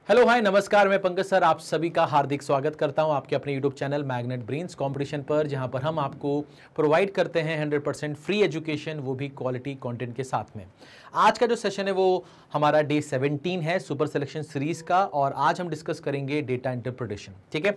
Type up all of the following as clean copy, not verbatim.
Hello hi नमस्कार, मैं Pankaj sir आप सभी का हार्दिक स्वागत करता हूं आपके अपने YouTube channel magnet brains competition पर, जहां पर हम आपको प्रोवाइड करते हैं 100% फ्री एजुकेशन, वो भी क्वालिटी कंटेंट के साथ में। आज का जो सेशन है वो हमारा डे 17 है सुपर सिलेक्शन सीरीज का, और आज हम डिस्कस करेंगे डेटा इंटरप्रिटेशन। ठीक है,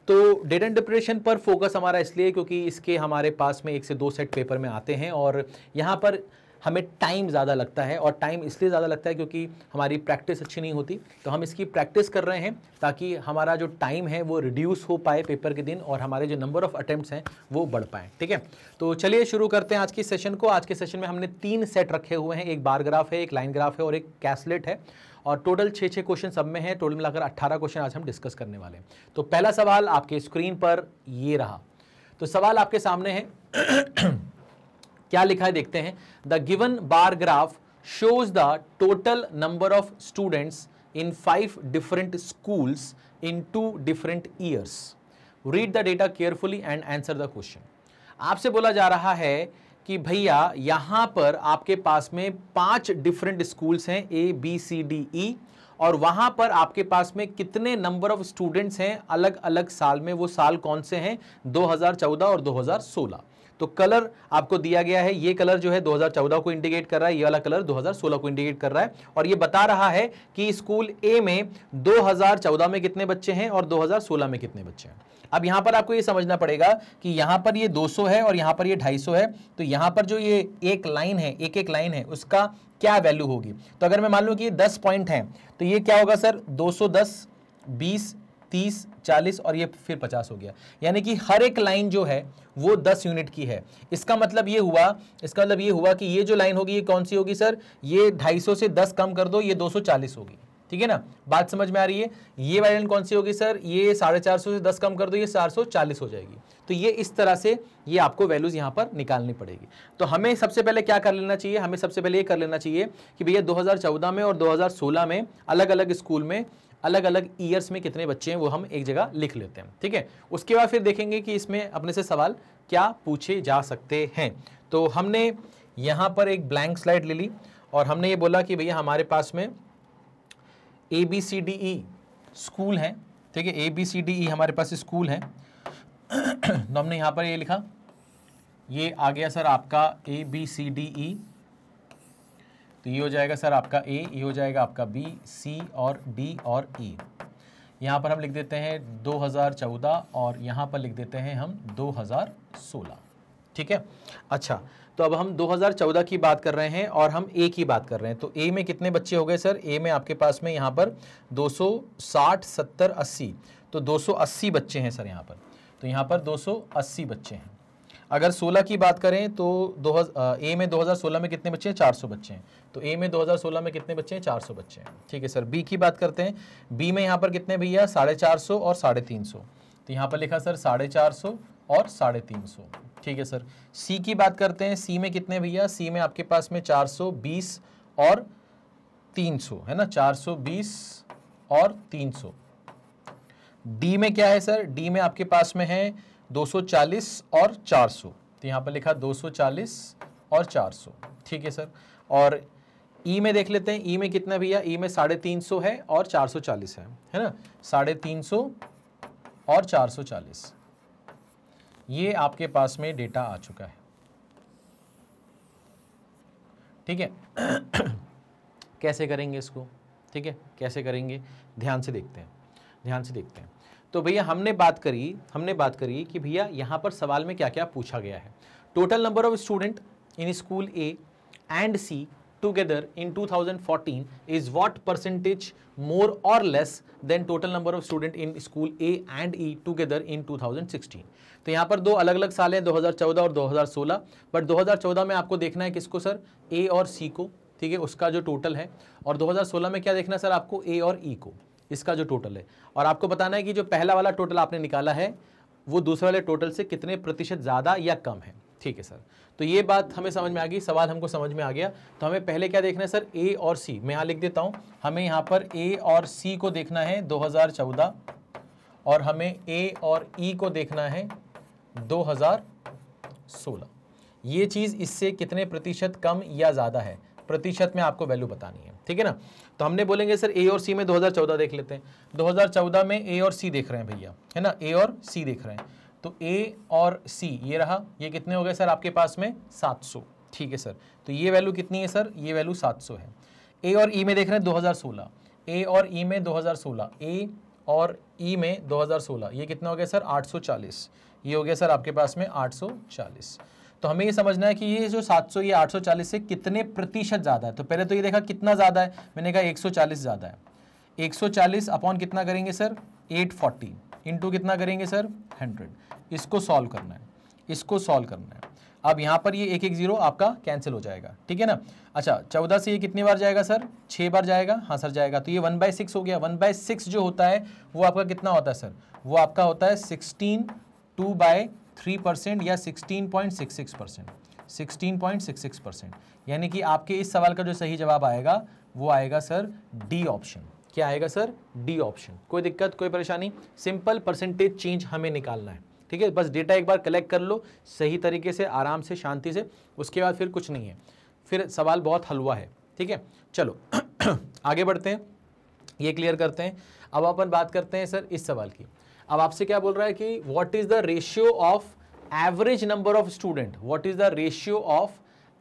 तो डेटा इंटरप्रिटेशन पर फोकस हमारा इसलिए क्योंकि इसके हमारे पास में 1 से 2 सेट पेपर में आते हैं, और यहाँ पर हमें टाइम ज़्यादा लगता है। और टाइम इसलिए ज़्यादा लगता है क्योंकि हमारी प्रैक्टिस अच्छी नहीं होती, तो हम इसकी प्रैक्टिस कर रहे हैं ताकि हमारा जो टाइम है वो रिड्यूस हो पाए पेपर के दिन, और हमारे जो नंबर ऑफ अटेम्प्ट्स हैं वो बढ़ पाए। ठीक है, तो चलिए शुरू करते हैं आज की सेशन को। आज के सेशन में हमने 3 सेट रखे हुए हैं, एक बार ग्राफ है, एक लाइन ग्राफ है और एक कैसलेट है, और टोटल 6 क्वेश्चन सब में है। टोटल मिलाकर 18 क्वेश्चन आज हम डिस्कस करने वाले हैं। तो पहला सवाल आपके स्क्रीन पर ये रहा। तो सवाल आपके सामने है क्या लिखा है देखते हैं। The given bar graph shows the total number of students in 5 different schools in 2 different years. Read the data carefully and answer the question. आपसे बोला जा रहा है कि भैया यहां पर आपके पास में 5 डिफरेंट स्कूल्स हैं, ABCDE, और वहां पर आपके पास में कितने नंबर ऑफ स्टूडेंट्स हैं अलग अलग साल में। वो साल कौन से हैं? 2014 और 2016। तो कलर आपको दिया गया है, ये कलर जो है 2014 को इंडिकेट कर रहा है, ये वाला कलर 2016 को इंडिकेट कर रहा है, और ये बता रहा है कि स्कूल ए में 2014 में कितने बच्चे हैं और 2016 में कितने बच्चे हैं। अब यहां पर आपको ये समझना पड़ेगा कि यहां पर ये 200 है और यहां पर ये 250 है, तो यहां पर जो ये एक लाइन है, एक लाइन है, उसका क्या वैल्यू होगी। तो अगर मैं मान लूं कि ये 10 पॉइंट हैं, तो ये क्या होगा सर? 210, 20, 30, 40 और ये फिर 50 हो गया। यानी कि हर एक लाइन जो है वो 10 यूनिट की है। इसका मतलब ये हुआ कि ये जो लाइन होगी ये कौन सी होगी सर? ये 250 से 10 कम कर दो, ये 240 होगी। ठीक है ना, बात समझ में आ रही है? ये वाली लाइन कौन सी होगी सर? ये 450 से 10 कम कर दो, ये 440 हो जाएगी। तो ये इस तरह से ये आपको वैल्यूज यहां पर निकालनी पड़ेगी। तो हमें सबसे पहले क्या कर लेना चाहिए? हमें सबसे पहले ये कर लेना चाहिए कि भैया 2014 में और 2016 में अलग अलग स्कूल में अलग अलग ईयर्स में कितने बच्चे हैं वो हम एक जगह लिख लेते हैं। ठीक है, उसके बाद फिर देखेंगे कि इसमें अपने से सवाल क्या पूछे जा सकते हैं। तो हमने यहां पर एक ब्लैंक स्लाइड ले ली और हमने ये बोला कि भैया हमारे पास में ABCDE स्कूल है। ठीक है, ABCDE हमारे पास स्कूल है। तो हमने यहां पर ये लिखा, ये आ गया सर आपका ABCDE। तो ये हो जाएगा सर आपका A, ये हो जाएगा आपका B, C और D और E। यहाँ पर हम लिख देते हैं 2014 और यहाँ पर लिख देते हैं हम 2016। ठीक है, अच्छा, तो अब हम 2014 की बात कर रहे हैं और हम A की बात कर रहे हैं। तो A में कितने बच्चे हो गए सर? A में आपके पास में यहाँ पर 260, 70, 80, तो 280 बच्चे हैं सर यहाँ पर। तो यहाँ पर 280 बच्चे हैं। अगर 16 की बात करें तो A में 2016 में कितने बच्चे हैं? 400 बच्चे हैं। तो A में 2016 में कितने बच्चे हैं? 400 बच्चे हैं। ठीक है सर। B की बात करते हैं। B में यहाँ पर कितने भैया? 450 और 350। तो यहाँ पर लिखा सर 450 और 350। ठीक है सर। C की बात करते हैं। C में कितने भैया? C में आपके पास में 420 और 300 है ना, 420 और 300। D में क्या है सर? D में आपके पास में है 240 और 400। तो यहाँ पर लिखा 240 और 400। ठीक है सर। और E में देख लेते हैं। E में कितना भैया? E में 350 है और 440 है ना, 350 और 440। ये आपके पास में डेटा आ चुका है। ठीक है। कैसे करेंगे इसको? ठीक है, कैसे करेंगे ध्यान से देखते हैं। तो भैया हमने बात करी कि भैया यहाँ पर सवाल में क्या क्या पूछा गया है। Total number of student in school A and C together in 2014 is what percentage more और less than total number of student in school A and E together in 2016। तो यहाँ पर 2 अलग अलग साल हैं, 2014 और 2016, बट 2014 में आपको देखना है किसको सर? A और C को। ठीक है, उसका जो टोटल है। और 2016 में क्या देखना है सर आपको? A और E को, इसका जो टोटल है। और आपको बताना है कि जो पहला वाला टोटल आपने निकाला है वो दूसरे वाले टोटल से कितने प्रतिशत ज़्यादा या कम है। ठीक है सर। तो ये बात हमें समझ में आ गई, सवाल हमको समझ में आ गया। तो हमें पहले क्या देखना है सर? A और C। मैं यहाँ लिख देता हूँ, हमें यहाँ पर A और C को देखना है 2014, और हमें A और E को देखना है 2016। ये चीज़ इससे कितने प्रतिशत कम या ज़्यादा है, प्रतिशत में आपको वैल्यू बतानी है। ठीक है ना। तो हमने बोलेंगे सर ए और सी में 2014 देख लेते हैं। 2014 में ए और सी देख रहे हैं भैया, है ना, ए और सी देख रहे हैं। तो ए और सी ये रहा, ये कितने हो गए सर आपके पास में 700, ठीक है सर। तो ये वैल्यू कितनी है सर, ये वैल्यू 700 है। ए और ई में देख रहे हैं 2016, ए और ई में 2016, ए और ई में 2016, ये कितना हो गया सर 840, ये हो गया सर आपके पास में 840। तो हमें ये समझना है कि ये जो 700 ये 840 से कितने प्रतिशत ज़्यादा है। तो पहले तो ये देखा कितना ज़्यादा है, मैंने कहा 140 ज़्यादा है। 140 अपॉन कितना करेंगे सर 840 इंटू कितना करेंगे सर 100। इसको सॉल्व करना है, इसको सॉल्व करना है। अब यहाँ पर ये 1 1 0 आपका कैंसिल हो जाएगा, ठीक है ना। अच्छा 14 से ये कितनी बार जाएगा सर 6 बार जाएगा, हाँ सर जाएगा। तो ये 1/6 हो गया। 1/6 जो होता है वो आपका कितना होता है सर, वो आपका होता है 16/2/3% या 16.66%, 16.66%। यानी कि आपके इस सवाल का जो सही जवाब आएगा वो आएगा सर डी ऑप्शन। क्या आएगा सर, डी ऑप्शन। कोई दिक्कत कोई परेशानी, सिंपल परसेंटेज चेंज हमें निकालना है, ठीक है। बस डेटा एक बार कलेक्ट कर लो सही तरीके से, आराम से, शांति से, उसके बाद फिर कुछ नहीं है, फिर सवाल बहुत हलवा है, ठीक है। चलो आगे बढ़ते हैं, ये क्लियर करते हैं। अब अपन बात करते हैं सर इस सवाल की। अब आपसे क्या बोल रहा है कि what is the ratio of average number of student, what is the ratio of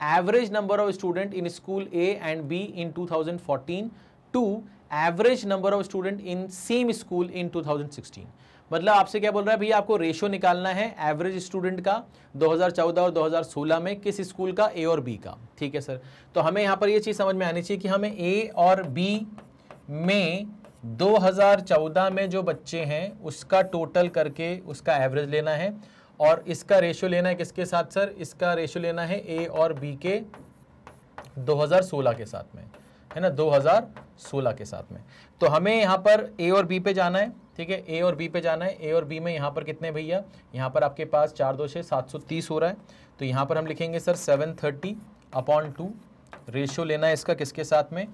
average number of student in school A and B in 2014 to average number of student in same school in 2016। मतलब आपसे क्या बोल रहा है भैया, आपको ratio निकालना है एवरेज स्टूडेंट का 2014 और 2016 में किस स्कूल का, ए और बी का, ठीक है सर। तो हमें यहाँ पर ये चीज़ समझ में आनी चाहिए कि हमें ए और बी में 2014 में जो बच्चे हैं उसका टोटल करके उसका एवरेज लेना है, और इसका रेशियो लेना है किसके साथ सर, इसका रेशियो लेना है ए और बी के 2016 के साथ में, है ना, 2016 के साथ में। तो हमें यहाँ पर ए और बी पे जाना है, ठीक है, ए और बी पे जाना है। ए और बी में यहाँ पर कितने भैया, यहाँ पर आपके पास 4 2 6 730 हो रहा है। तो यहाँ पर हम लिखेंगे सर 730/2, रेशियो लेना है इसका किसके साथ में,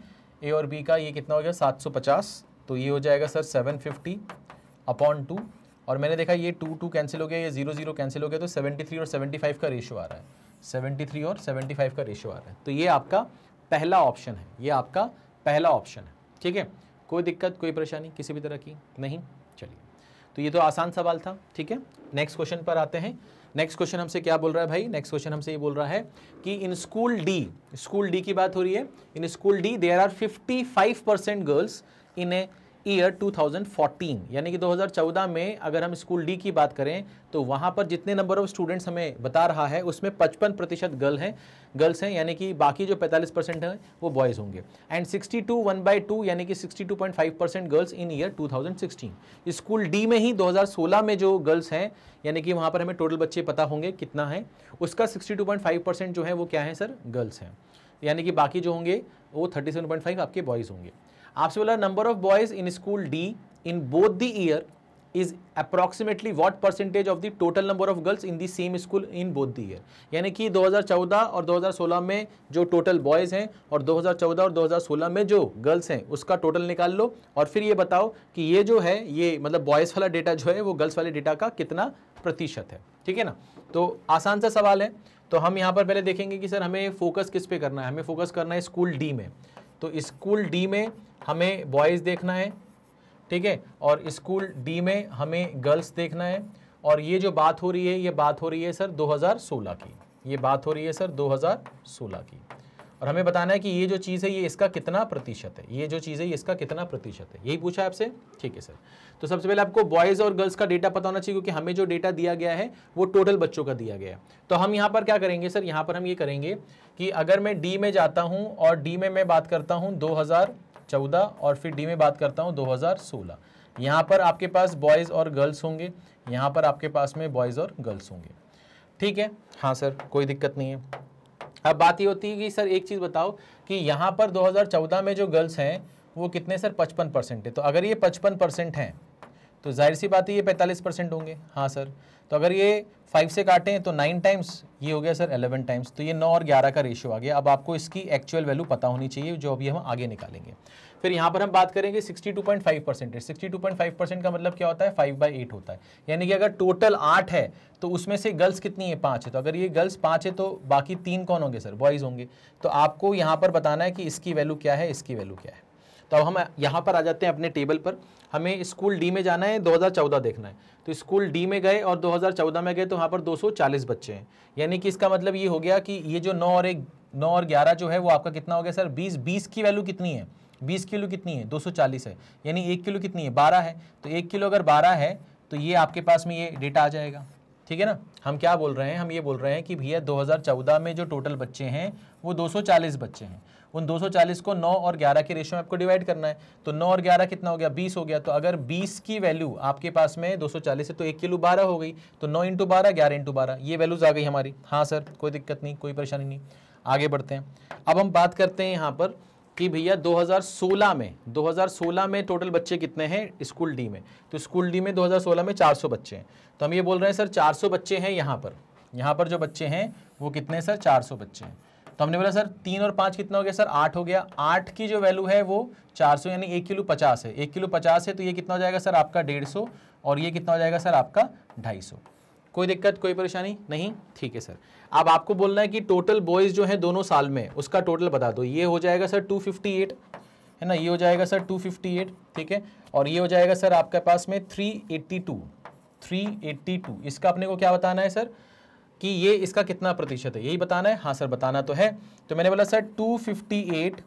ए और बी का। ये कितना हो गया 750, तो ये हो जाएगा सर 750/2। और मैंने देखा ये 2 2 कैंसिल हो गया, ये 0 0 कैंसिल हो गया, तो 73 और 75 का रेशियो आ रहा है, 73 और 75 का रेशियो आ रहा है। तो ये आपका पहला ऑप्शन है, ये आपका पहला ऑप्शन है, ठीक है। कोई दिक्कत कोई परेशानी किसी भी तरह की नहीं। चलिए, तो ये तो आसान सवाल था, ठीक है। नेक्स्ट क्वेश्चन पर आते हैं। नेक्स्ट क्वेश्चन हमसे क्या बोल रहा है भाई, नेक्स्ट क्वेश्चन हमसे ये बोल रहा है कि in school D, school D की बात हो रही है, in school D there are 55% girls in a year 2014, यानी कि 2014 में अगर हम स्कूल डी की बात करें तो वहाँ पर जितने नंबर ऑफ स्टूडेंट्स हमें बता रहा है उसमें 55% गर्ल्स हैं, यानी कि बाकी जो 45% हैं वो बॉयज़ होंगे। एंड 62 1/2 यानी कि 62.5% girls in year 2016। School D में ही 2016 में जो गर्ल्स हैं, यानी कि वहाँ पर हमें टोटल बच्चे पता होंगे कितना है, उसका 62.5% जो है वो क्या है सर, गर्ल्स हैं, यानी कि बाकी जो होंगे वो 37.5 आपके बॉयज़ होंगे। आपसे बोला number of boys in school D in both the year is approximately what percentage of the total number of girls in the same school in both the year. यानी कि 2014 और 2016 में जो टोटल बॉयज हैं और 2014 और 2016 में जो गर्ल्स हैं उसका टोटल निकाल लो, और फिर ये बताओ कि ये जो है ये मतलब बॉयज़ वाला डेटा जो है वो गर्ल्स वाले डेटा का कितना प्रतिशत है, ठीक है ना। तो आसान सा सवाल है। तो हम यहाँ पर पहले देखेंगे कि सर हमें फोकस किस पे करना है, हमें फोकस करना है स्कूल डी में। तो स्कूल डी में हमें बॉयज़ देखना है, ठीक है, और स्कूल डी में हमें गर्ल्स देखना है। और ये जो बात हो रही है ये बात हो रही है सर 2016 की, ये बात हो रही है सर 2016 की। और हमें बताना है कि ये जो चीज़ है ये इसका कितना प्रतिशत है, ये जो चीज़ है ये इसका कितना प्रतिशत है, यही पूछा है आपसे, ठीक है सर। तो सबसे पहले आपको बॉयज़ और गर्ल्स का डेटा पता होना चाहिए, क्योंकि हमें जो डेटा दिया गया है वो टोटल बच्चों का दिया गया है। तो हम यहाँ पर क्या करेंगे सर, यहाँ पर हम ये करेंगे कि अगर मैं डी में जाता हूँ और डी में मैं बात करता हूँ 2014 और फिर डी में बात करता हूँ 2016, यहाँ पर आपके पास बॉयज़ और गर्ल्स होंगे, यहाँ पर आपके पास में बॉयज़ और गर्ल्स होंगे, ठीक है। हाँ सर कोई दिक्कत नहीं है। अब बात ये होती है कि सर एक चीज़ बताओ कि यहाँ पर 2014 में जो गर्ल्स हैं वो कितने सर 55% है। तो अगर ये 55% हैं तो जाहिर सी बात है ये 45% होंगे। हाँ सर, तो अगर ये 5 से काटें तो 9 टाइम्स, ये हो गया सर 11 टाइम्स, तो ये 9 और 11 का रेशियो आ गया। अब आपको इसकी एक्चुअल वैल्यू पता होनी चाहिए, जो अभी हम आगे निकालेंगे। फिर यहाँ पर हम बात करेंगे 62.5%। 62.5% का मतलब क्या होता है, 5/8 होता है। यानी कि अगर टोटल 8 है तो उसमें से गर्ल्स कितनी है, 5 है। तो अगर ये गर्ल्स 5 है तो बाकी 3 कौन होंगे सर, बॉयज़ होंगे। तो आपको यहाँ पर बताना है कि इसकी वैल्यू क्या है, इसकी वैल्यू क्या है। तो अब हम यहाँ पर आ जाते हैं अपने टेबल पर। हमें स्कूल डी में जाना है, 2014 देखना है। तो स्कूल डी में गए और 2014 में गए तो वहाँ पर 240 बच्चे हैं। यानी कि इसका मतलब ये हो गया कि ये जो 9 और 11 जो है वो आपका कितना हो गया सर, 20। 20 की वैल्यू कितनी है, 20 किलो कितनी है, 240 है। यानी 1 किलो कितनी है, 12 है। तो 1 किलो अगर 12 है तो ये आपके पास में ये डेटा आ जाएगा। ठीक है ना। हम क्या बोल रहे हैं, हम ये बोल रहे हैं कि भैया 2014 में जो टोटल बच्चे हैं वो 240 बच्चे हैं। उन 240 को 9 और 11 के रेशियो में आपको डिवाइड करना है। तो 9 और 11 कितना हो गया, 20 हो गया। तो अगर 20 की वैल्यू आपके पास में 240 है तो 1 किलो 12 हो गई। तो 9 × 12, 11 × 12, ये वैल्यूज आ गई हमारी। हाँ सर, कोई दिक्कत नहीं, कोई परेशानी नहीं। आगे बढ़ते हैं। अब हम बात करते हैं यहाँ पर कि भैया 2016 में टोटल बच्चे कितने हैं स्कूल डी में। तो स्कूल डी में 2016 में 400 बच्चे हैं। तो हम ये बोल रहे हैं सर 400 बच्चे हैं यहाँ पर जो बच्चे हैं वो कितने सर, 400 बच्चे हैं। तो हमने बोला सर 3 और 5 कितना हो गया सर, 8 हो गया। 8 की जो वैल्यू है वो 400, यानी 1 किलो 50 है। 1 किलो 50 है तो ये कितना हो जाएगा सर आपका 150, और ये कितना हो जाएगा सर आपका 250। कोई दिक्कत, कोई परेशानी नहीं, ठीक है सर। अब आपको बोलना है कि टोटल बॉयज़ जो है दोनों साल में उसका टोटल बता दो। ये हो जाएगा सर 258 है ना, ये हो जाएगा सर 258, ठीक है। और ये हो जाएगा सर आपके पास में 382। इसका अपने को क्या बताना है सर कि ये इसका कितना प्रतिशत है, यही बताना है। हाँ सर, बताना तो है। तो मैंने बोला सर 258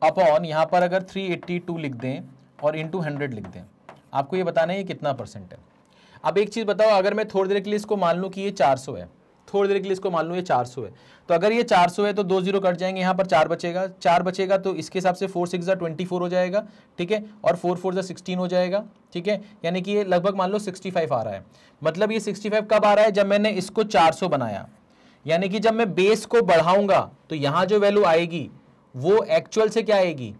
अपॉन यहाँ पर अगर 382 लिख दें और इंटू 100 लिख दें, आपको ये बताना है ये कितना परसेंट है। अब एक चीज़ बताओ, अगर मैं थोड़ी देर के लिए इसको मान लूँ कि ये 400 है, थोड़ी देर के लिए इसको मान लूँ ये 400 है, तो अगर ये 400 है तो 2 0 कट जाएंगे, यहाँ पर 4 बचेगा। 4 बचेगा तो इसके हिसाब से 4 6 24 हो जाएगा, ठीक है, और 4 4 16 हो जाएगा, ठीक है। यानी कि ये लगभग मान लो 65 आ रहा है। मतलब ये 65 कब आ रहा है, जब मैंने इसको 400 बनाया। यानी कि जब मैं बेस को बढ़ाऊंगा तो यहाँ जो वैल्यू आएगी वो एक्चुअल से क्या आएगी,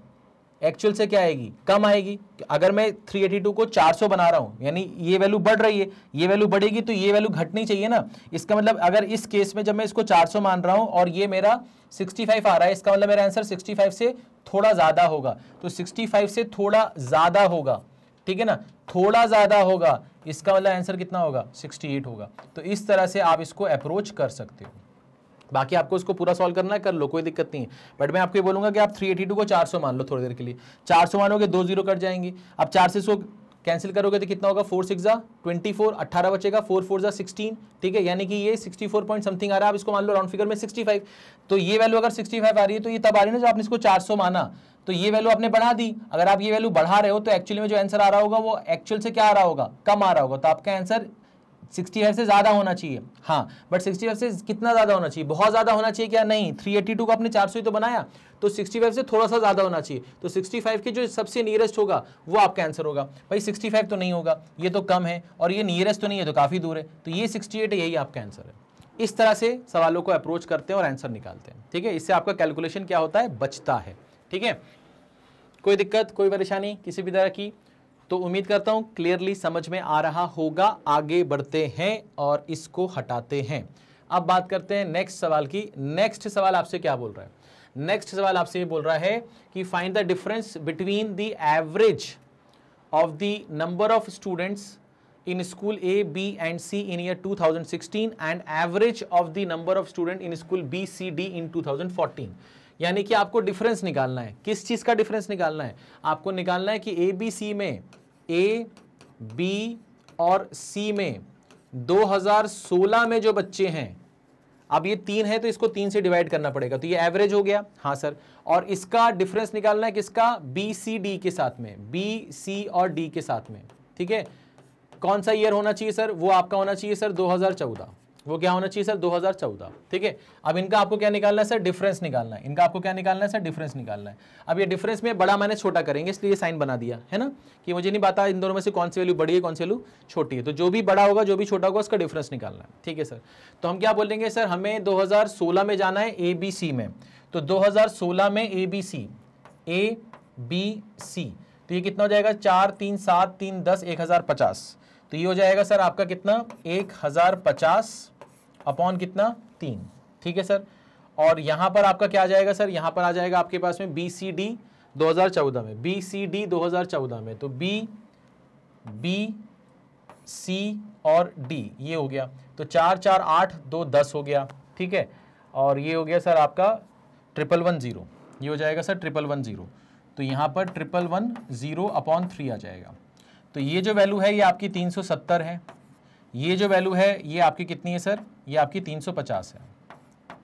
एक्चुअल से क्या आएगी, कम आएगी। अगर मैं 382 को 400 बना रहा हूं, यानी ये वैल्यू बढ़ रही है, ये वैल्यू बढ़ेगी तो ये वैल्यू घटनी चाहिए ना। इसका मतलब अगर इस केस में जब मैं इसको 400 मान रहा हूं और ये मेरा 65 आ रहा है, इसका मतलब मेरा आंसर 65 से थोड़ा ज्यादा होगा। तो 65 से थोड़ा ज्यादा होगा, ठीक है ना, थोड़ा ज्यादा होगा, इसका मतलब आंसर कितना होगा, 68 होगा। तो इस तरह से आप इसको अप्रोच कर सकते हो। बाकी आपको इसको पूरा सॉल्व करना है, कर लो, कोई दिक्कत नहीं है। बट मैं आपको ये बोलूंगा कि आप 382 को 400 मान लो थोड़ी देर के लिए। 400 मानोगे 2 0 कट जाएंगे। अब 4 से 100 कैंसिल करोगे तो कितना होगा, 4 6 24, 18 बचेगा, 4 4 16, ठीक है। यानी कि ये 64 पॉइंट समथिंग आ रहा है। आप इसको मान लो राउंड फिगर में 65। तो ये वैल्यू अगर 65 आ रही है तो ये तब आ रही है ना जब आपने इसको 400 माना, तो ये वैल्यू आपने बढ़ा दी। अगर आप ये वैल्यू बढ़ा रहे हो तो एक्चुअली में जो आंसर आ रहा होगा वो एक्चुअल से क्या आ रहा होगा, कम आ रहा होगा। तो आपका आंसर 65 से ज्यादा होना चाहिए। हाँ, बट 65 से कितना ज्यादा होना चाहिए, बहुत ज्यादा होना चाहिए क्या, नहीं। 382 को आपने 400 ही तो बनाया, तो 65 से थोड़ा सा ज्यादा होना चाहिए। तो 65 के जो सबसे नियरेस्ट होगा वो आपका आंसर होगा। भाई 65 तो नहीं होगा, ये तो कम है, और ये नियरेस्ट तो नहीं है, तो काफी दूर है, तो ये 68 है, यही आपका आंसर है। इस तरह से सवालों को अप्रोच करते हैं और आंसर निकालते हैं, ठीक है। इससे आपका कैलकुलेशन क्या होता है, बचता है, ठीक है। कोई दिक्कत, कोई परेशानी किसी भी तरह की, तो उम्मीद करता हूं क्लियरली समझ में आ रहा होगा। आगे बढ़ते हैं और इसको हटाते हैं। अब बात करते हैं नेक्स्ट सवाल की। नेक्स्ट सवाल आपसे क्या बोल रहा है, नेक्स्ट सवाल आपसे ये बोल रहा है कि find the difference between the average of the number of students in school A, B and C in year 2016 and average of the number of student in school B, C, D in 2014। यानी कि आपको difference निकालना है। किस चीज का difference निकालना है, आपको निकालना है कि A, B, C में A, B और C में 2016 में जो बच्चे हैं, अब ये 3 है तो इसको 3 से डिवाइड करना पड़ेगा, तो ये एवरेज हो गया। हाँ सर, और इसका डिफरेंस निकालना है किसका, B, C, D के साथ में, B, C और D के साथ में, ठीक है। कौन सा ईयर होना चाहिए सर, वो आपका होना चाहिए सर 2014। वो क्या होना चाहिए सर, 2014, ठीक है। अब इनका आपको क्या निकालना है सर, डिफरेंस निकालना है। इनका आपको क्या निकालना है सर, डिफरेंस निकालना है। अब ये डिफरेंस में बड़ा माइनस छोटा करेंगे, इसलिए साइन बना दिया है ना, कि मुझे नहीं पता इन दोनों में से कौन सी वैल्यू बड़ी है कौन सी वैल्यू छोटी है। तो जो भी बड़ा होगा जो भी छोटा होगा उसका डिफरेंस निकालना है, ठीक है सर। तो हम क्या बोलेंगे सर, हमें 2016 में जाना है ABC में। तो 2016 में ABC, A, B, C, तो तो ये कितना हो जाएगा 4 3 7 3 10 1050। तो ये हो जाएगा सर आपका कितना 1050 अपॉन कितना 3। ठीक है सर। और यहां पर आपका क्या आ जाएगा सर, यहां पर आ जाएगा आपके पास में BCD 2014 में, BCD 2014 में, तो B C और D ये हो गया। तो 4 4 8 2 10 हो गया। ठीक है। और ये हो गया सर आपका 1110, ये हो जाएगा सर 1110। तो यहाँ पर 1110 अपॉन 3 आ जाएगा। तो ये जो वैल्यू है ये आपकी 370 है, ये जो वैल्यू है ये आपकी कितनी है सर, ये आपकी 350 है।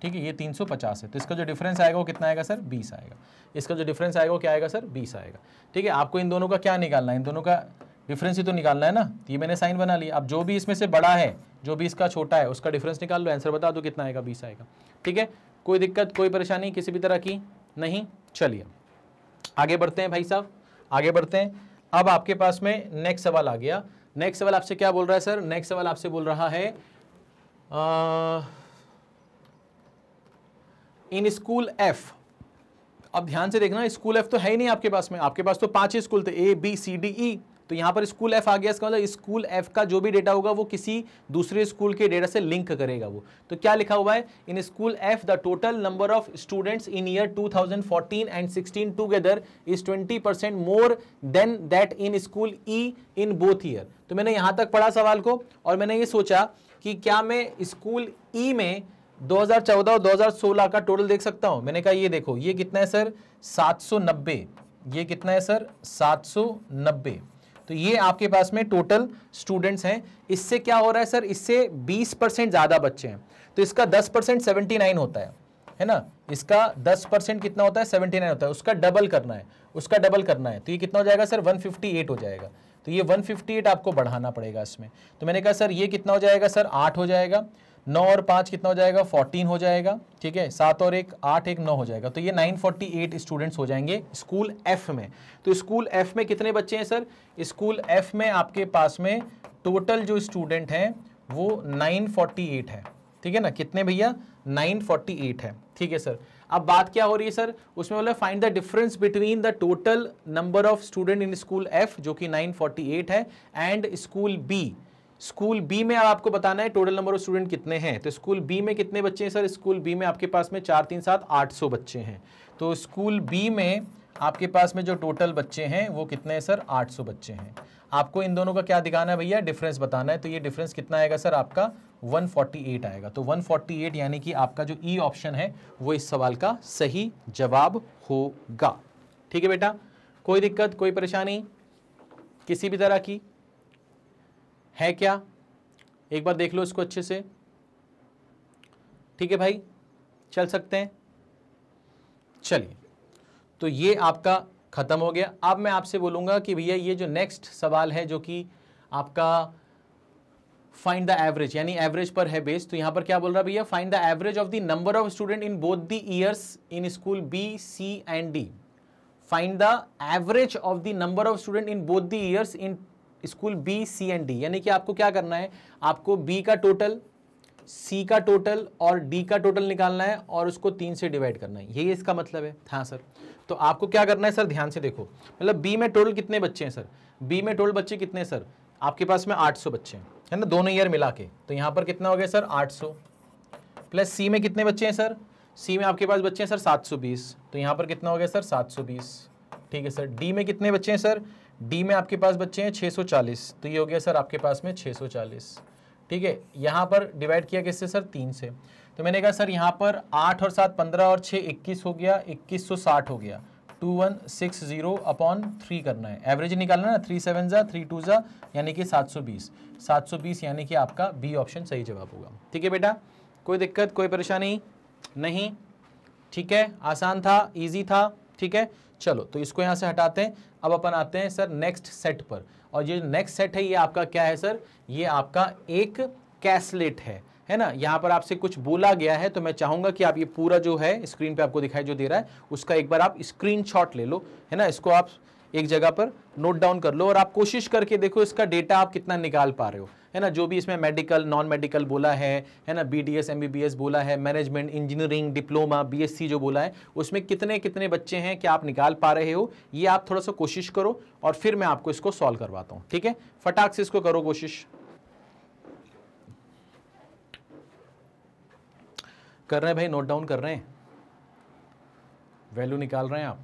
ठीक है, ये 350 है। तो इसका जो डिफरेंस आएगा वो कितना आएगा सर 20 आएगा। इसका जो डिफरेंस आएगा वो क्या आएगा सर 20 आएगा। ठीक है, आपको इन दोनों का क्या निकालना है, इन दोनों का डिफरेंस ही तो निकालना है ना। तो ये मैंने साइन बना लिया। अब जो भी इसमें से बड़ा है, जो भी इसका छोटा है, उसका डिफरेंस निकाल लो, आंसर बता दो कितना आएगा 20 आएगा। ठीक है, कोई दिक्कत कोई परेशानी किसी भी तरह की नहीं। चलिए आगे बढ़ते हैं भाई साहब, आगे बढ़ते हैं। अब आपके पास में नेक्स्ट सवाल आ गया। नेक्स्ट सवाल आपसे क्या बोल रहा है सर, नेक्स्ट सवाल आपसे बोल रहा है इन स्कूल एफ। अब ध्यान से देखना, स्कूल एफ तो है ही नहीं आपके पास में, आपके पास तो 5 स्कूल थे ABCDE। तो यहां पर स्कूल एफ आ गया, इसका मतलब स्कूल एफ का जो भी डेटा होगा वो किसी दूसरे स्कूल के डेटा से लिंक करेगा वो। तो क्या लिखा हुआ है, in school F the total number of students in year 2014 and 16 together is 20% more than that in school E in both year. तो मैंने यहां तक पढ़ा सवाल को और मैंने ये सोचा कि क्या मैं स्कूल ई में 2014 और 2016 का टोटल देख सकता हूं। मैंने कहा ये देखो, ये कितना है सर 790, ये कितना है सर 790। तो ये आपके पास में टोटल स्टूडेंट्स हैं। इससे क्या हो रहा है सर, इससे 20% ज्यादा बच्चे हैं। तो इसका 10% 79 होता है ना। इसका 10% कितना होता है 79 होता है। उसका डबल करना है, उसका डबल करना है। तो ये कितना हो जाएगा सर 158 हो जाएगा। तो ये 158 आपको बढ़ाना पड़ेगा इसमें। तो मैंने कहा सर ये कितना हो जाएगा सर 8 हो जाएगा, 9 और 5 कितना हो जाएगा 14 हो जाएगा। ठीक है, 7 और 1 8 1 9 हो जाएगा। तो ये 948 स्टूडेंट्स हो जाएंगे स्कूल एफ में। तो स्कूल एफ में कितने बच्चे हैं सर, स्कूल एफ में आपके पास में टोटल जो स्टूडेंट हैं वो 948 है। ठीक है ना, कितने भैया 948 है। ठीक है सर। अब बात क्या हो रही है सर, उसमें बोला find the difference between the total number of student in school F जो कि 948 है and school B. School B में आपको बताना है टोटल नंबर ऑफ स्टूडेंट कितने हैं। तो स्कूल बी में कितने बच्चे हैं सर, स्कूल बी में आपके पास में 4 3 7 800 बच्चे हैं। तो स्कूल बी में आपके पास में जो टोटल बच्चे हैं वो कितने हैं सर 800 बच्चे हैं। आपको इन दोनों का क्या दिखाना है भैया, डिफरेंस बताना है। तो ये डिफरेंस कितना आएगा सर आपका 148 आएगा। तो 148 यानी कि आपका जो ई ऑप्शन है वो इस सवाल का सही जवाब होगा। ठीक है बेटा, कोई दिक्कत कोई परेशानी किसी भी तरह की है क्या, एक बार देख लो इसको अच्छे से। ठीक है भाई, चल सकते हैं। चलिए, तो ये आपका खत्म हो गया। अब मैं आपसे बोलूंगा कि भैया ये जो नेक्स्ट सवाल है जो कि आपका फाइंड द एवरेज यानी एवरेज पर है बेस। तो यहां पर क्या बोल रहा है भैया, find the average of the number of student in both the years in school B C and D. Find the average of the number of student in both the years in school B C and D. यानी कि आपको क्या करना है, आपको B का total, सी का total और डी का टोटल निकालना है और उसको 3 से डिवाइड करना है। यही इसका मतलब है। हाँ सर, तो आपको क्या करना है सर, ध्यान से देखो। मतलब बी में टोटल कितने बच्चे हैं सर, बी में टोटल बच्चे कितने हैं सर, आपके पास में 800 बच्चे हैं, है ना, दोनों ईयर मिला के। तो यहाँ पर कितना हो गया सर 800 प्लस सी में कितने बच्चे हैं सर, सी में आपके पास बच्चे हैं सर 720। तो यहाँ पर कितना हो गया सर 720। ठीक है सर। डी में कितने बच्चे हैं सर, डी में आपके पास बच्चे हैं 640। तो ये हो गया सर आपके पास में 640। ठीक है, यहाँ पर डिवाइड किया किससे सर 3 से। तो मैंने कहा सर यहाँ पर 8 और 7 15 और 6 21 हो गया, 2160 हो गया। 2160 अपॉन 3 करना है, एवरेज निकालना ना, 3 7 जा 3 2 जा यानी कि 720। 720 यानी कि आपका बी ऑप्शन सही जवाब होगा। ठीक है बेटा, कोई दिक्कत कोई परेशानी नहीं। ठीक है, आसान था, इजी था। ठीक है, चलो तो इसको यहाँ से हटाते हैं। अब अपन आते हैं सर नेक्स्ट सेट पर। और ये नेक्स्ट सेट है ये आपका क्या है सर, ये आपका एक कैसलेट है ना। यहाँ पर आपसे कुछ बोला गया है तो मैं चाहूंगा कि आप ये पूरा जो है स्क्रीन पे आपको दिखाई जो दे रहा है उसका एक बार आप स्क्रीनशॉट ले लो, है ना। इसको आप एक जगह पर नोट डाउन कर लो और आप कोशिश करके देखो इसका डेटा आप कितना निकाल पा रहे हो, है ना। जो भी इसमें मेडिकल, नॉन मेडिकल बोला है ना, बीडीएस, एमबीबीएस बोला है, मैनेजमेंट, इंजीनियरिंग, डिप्लोमा, बीएससी जो बोला है, उसमें कितने कितने बच्चे हैं, क्या आप निकाल पा रहे हो, ये आप थोड़ा सा कोशिश करो और फिर मैं आपको इसको सॉल्व करवाता हूँ, ठीक है। फटाक से इसको करो कोशिश। कर रहे हैं भाई, नोट डाउन कर रहे हैं, वैल्यू निकाल रहे हैं आप,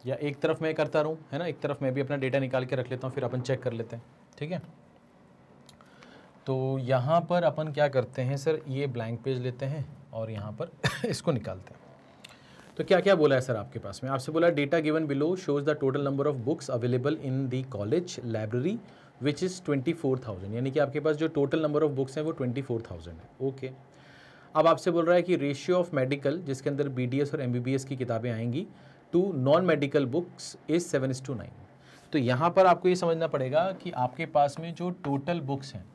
या एक तरफ मैं करता रहूं, है ना, एक तरफ मैं भी अपना डेटा निकाल के रख लेता हूं, फिर अपन चेक कर लेते हैं, ठीक है। तो यहाँ पर अपन क्या करते हैं सर, ये ब्लैंक पेज लेते हैं और यहाँ पर इसको निकालते हैं। तो क्या क्या बोला है सर आपके पास में, आपसे बोला data given below shows the total number of books available in the college library which is 24,000, यानी कि आपके पास जो टोटल नंबर ऑफ बुक्स हैं वो 24,000 है, ओके। अब आपसे बोल रहा है कि रेशियो ऑफ मेडिकल, जिसके अंदर बीडीएस और एमबीबीएस की किताबें आएंगी, to non medical books is 7:9। तो यहाँ पर आपको ये समझना पड़ेगा कि आपके पास में जो टोटल बुक्स हैं,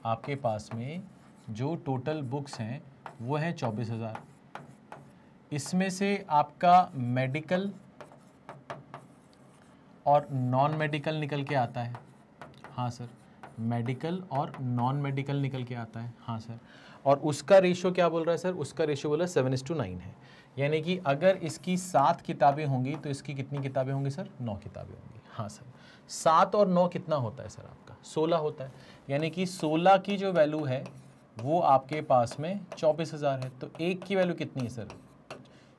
आपके पास में जो टोटल बुक्स हैं वो हैं 24,000। इसमें से आपका मेडिकल और नॉन मेडिकल निकल के आता है, हाँ सर, मेडिकल और नॉन मेडिकल निकल के आता है, हाँ सर। और उसका रेशियो क्या बोल रहा है सर, उसका रेशियो बोला 7:9 है, यानी कि अगर इसकी 7 किताबें होंगी तो इसकी कितनी किताबें होंगी सर, 9 किताबें होंगी, हाँ सर। 7 और 9 कितना होता है सर आपका, 16 होता है, यानी कि 16 की जो वैल्यू है वो आपके पास में 24,000 है। तो एक की वैल्यू कितनी है सर,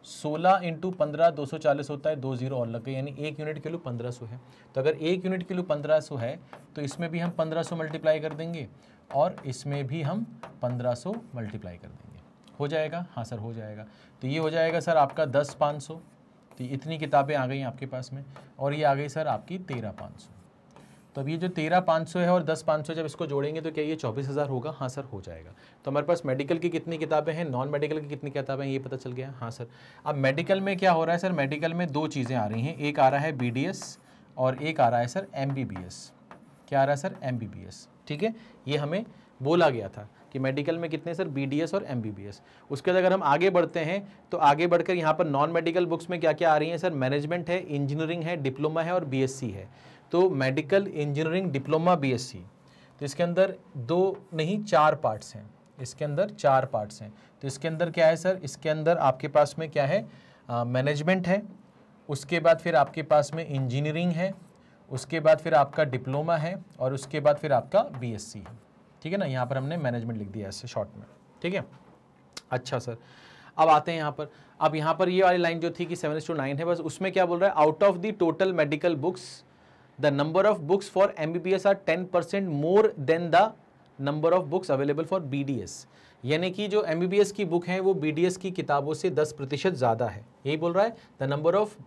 16 × 15 240 होता है, 2 जीरो और लग गए, यानी एक यूनिट की वैल्यू 1500 है। तो अगर एक यूनिट की वैल्यू 1500 है तो इसमें भी हम 1500 मल्टीप्लाई कर देंगे और इसमें भी हम 1500 मल्टीप्लाई कर देंगे, हो जाएगा, हाँ सर हो जाएगा। तो ये हो जाएगा सर आपका 10,500, तो इतनी किताबें आ गई आपके पास में, और ये आ गई सर आपकी 13,500। तो अब ये जो 13,500 है और 10,500 जब इसको जोड़ेंगे तो क्या ये 24,000 होगा, हाँ सर हो जाएगा। तो हमारे पास मेडिकल की कितनी किताबें हैं, नॉन मेडिकल की कितनी किताबें हैं, ये पता चल गया, हाँ सर। अब मेडिकल में क्या हो रहा है सर, मेडिकल में 2 चीज़ें आ रही हैं, एक आ रहा है बीडीएस और एक आ रहा है सर एमबीबीएस। क्या आ रहा है सर, एमबीबीएस, ठीक है। ये हमें बोला गया था कि मेडिकल में कितने सर, बीडीएस और एमबीबीएस। उसके बाद अगर हम आगे बढ़ते हैं तो आगे बढ़कर यहाँ पर नॉन मेडिकल बुक्स में क्या क्या आ रही हैं सर, मैनेजमेंट है, इंजीनियरिंग है, डिप्लोमा है और बीएससी है। तो मेडिकल, इंजीनियरिंग, डिप्लोमा, बीएससी, तो इसके अंदर 2 नहीं 4 पार्ट्स हैं, इसके अंदर 4 पार्ट्स हैं। तो इसके अंदर क्या है सर, इसके अंदर आपके पास में क्या है, मैनेजमेंट है, उसके बाद फिर आपके पास में इंजीनियरिंग है, उसके बाद फिर आपका डिप्लोमा है और उसके बाद फिर आपका बीएससी है, ठीक है ना। यहाँ पर हमने मैनेजमेंट लिख दिया ऐसे शॉर्ट में, ठीक है। अच्छा सर, अब आते हैं यहाँ पर। अब यहाँ पर ये वाली लाइन जो थी कि 7:9 है, बस उसमें क्या बोल रहा है, out of the total medical books the number of books for MBBS are 10% more than the number of books available for BDS. यानी कि जो एमबीबीएस की बुक है वो बीडीएस की किताबों से 10% ज़्यादा है, यही बोल रहा है। The number of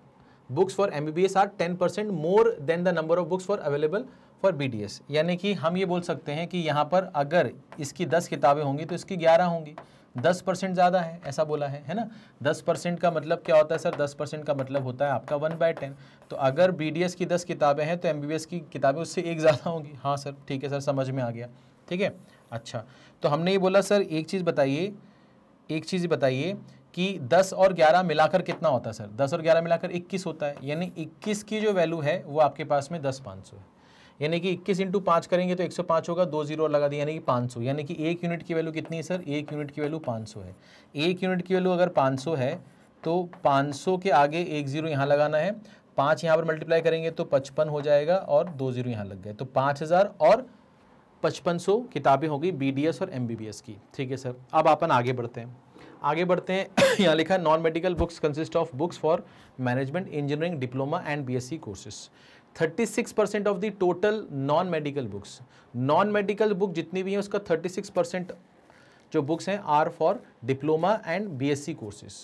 books for MBBS are 10% more than the number of books for available for BDS. यानी कि हम ये बोल सकते हैं कि यहाँ पर अगर इसकी 10 किताबें होंगी तो इसकी 11 होंगी, 10% ज़्यादा है, ऐसा बोला है ना। 10% का मतलब क्या होता है सर, 10% का मतलब होता है आपका 1/10। तो अगर बीडीएस की 10 किताबें हैं तो एमबीबीएस की किताबें उससे 1 ज़्यादा होंगी, हाँ सर ठीक है सर, समझ में आ गया, ठीक है। अच्छा, तो हमने ये बोला सर एक चीज़ बताइए कि 10 और 11 मिलाकर कितना होता है सर, 10 और 11 मिलाकर 21 होता है, यानी 21 की जो वैल्यू है वो आपके पास में 10,500 है। यानी कि 21 × 5 करेंगे तो 105 होगा, 2 जीरो लगा दिया, यानी कि 500। यानी कि एक यूनिट की वैल्यू कितनी है सर, एक यूनिट की वैल्यू 500 है। एक यूनिट की वैल्यू अगर 500 है तो 500 के आगे 1 जीरो यहाँ लगाना है, 5 यहाँ पर मल्टीप्लाई करेंगे तो 55 हो जाएगा और 2 जीरो यहाँ लग गए, तो 5,000 और 5500 किताबें हो गई बीडीएस और एमबीबीएस की, ठीक है सर। अब अपन आगे बढ़ते हैं यहाँ लिखा है non medical books consist of books for management, engineering, diploma and BSc courses. 36% of the total non medical books, non medical book जितनी भी हैं उसका 36% जो बुक्स हैं are for diploma and BSc courses,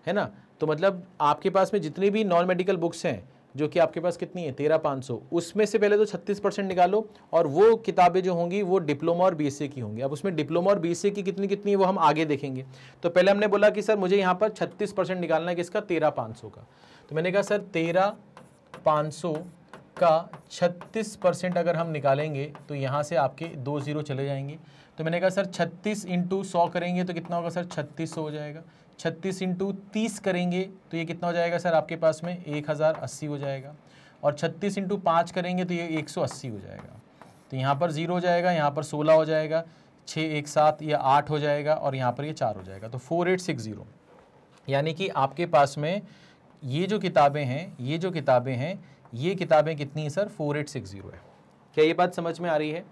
है ना। तो मतलब आपके पास में जितनी भी नॉन मेडिकल बुक्स हैं, जो कि आपके पास कितनी है 13,500, उसमें से पहले तो 36% निकालो और वो किताबें जो होंगी वो डिप्लोमा और बीएससी की होंगी। अब उसमें डिप्लोमा और बीएससी की कितनी कितनी है वो हम आगे देखेंगे। तो पहले हमने बोला कि सर मुझे यहाँ पर 36% निकालना है किसका, 13,500 का। तो मैंने कहा सर 13,500 का 36% अगर हम निकालेंगे तो यहाँ से आपके 2 जीरो चले जाएंगे। तो मैंने कहा सर 36 × 100 करेंगे तो कितना होगा सर, 3600 हो जाएगा। 36 × 30 करेंगे तो ये कितना हो जाएगा सर आपके पास में 1080 हो जाएगा। और 36 इंटू 5 करेंगे तो ये 180 हो जाएगा। तो यहाँ पर 0 हो जाएगा, यहाँ पर 16 हो जाएगा, 6 1 7 ये 8 हो जाएगा और यहाँ पर ये 4 हो जाएगा। तो 4860, यानी कि आपके पास में ये जो किताबें हैं, ये किताबें कितनी है सर? 4860 है। क्या ये बात समझ में आ रही है?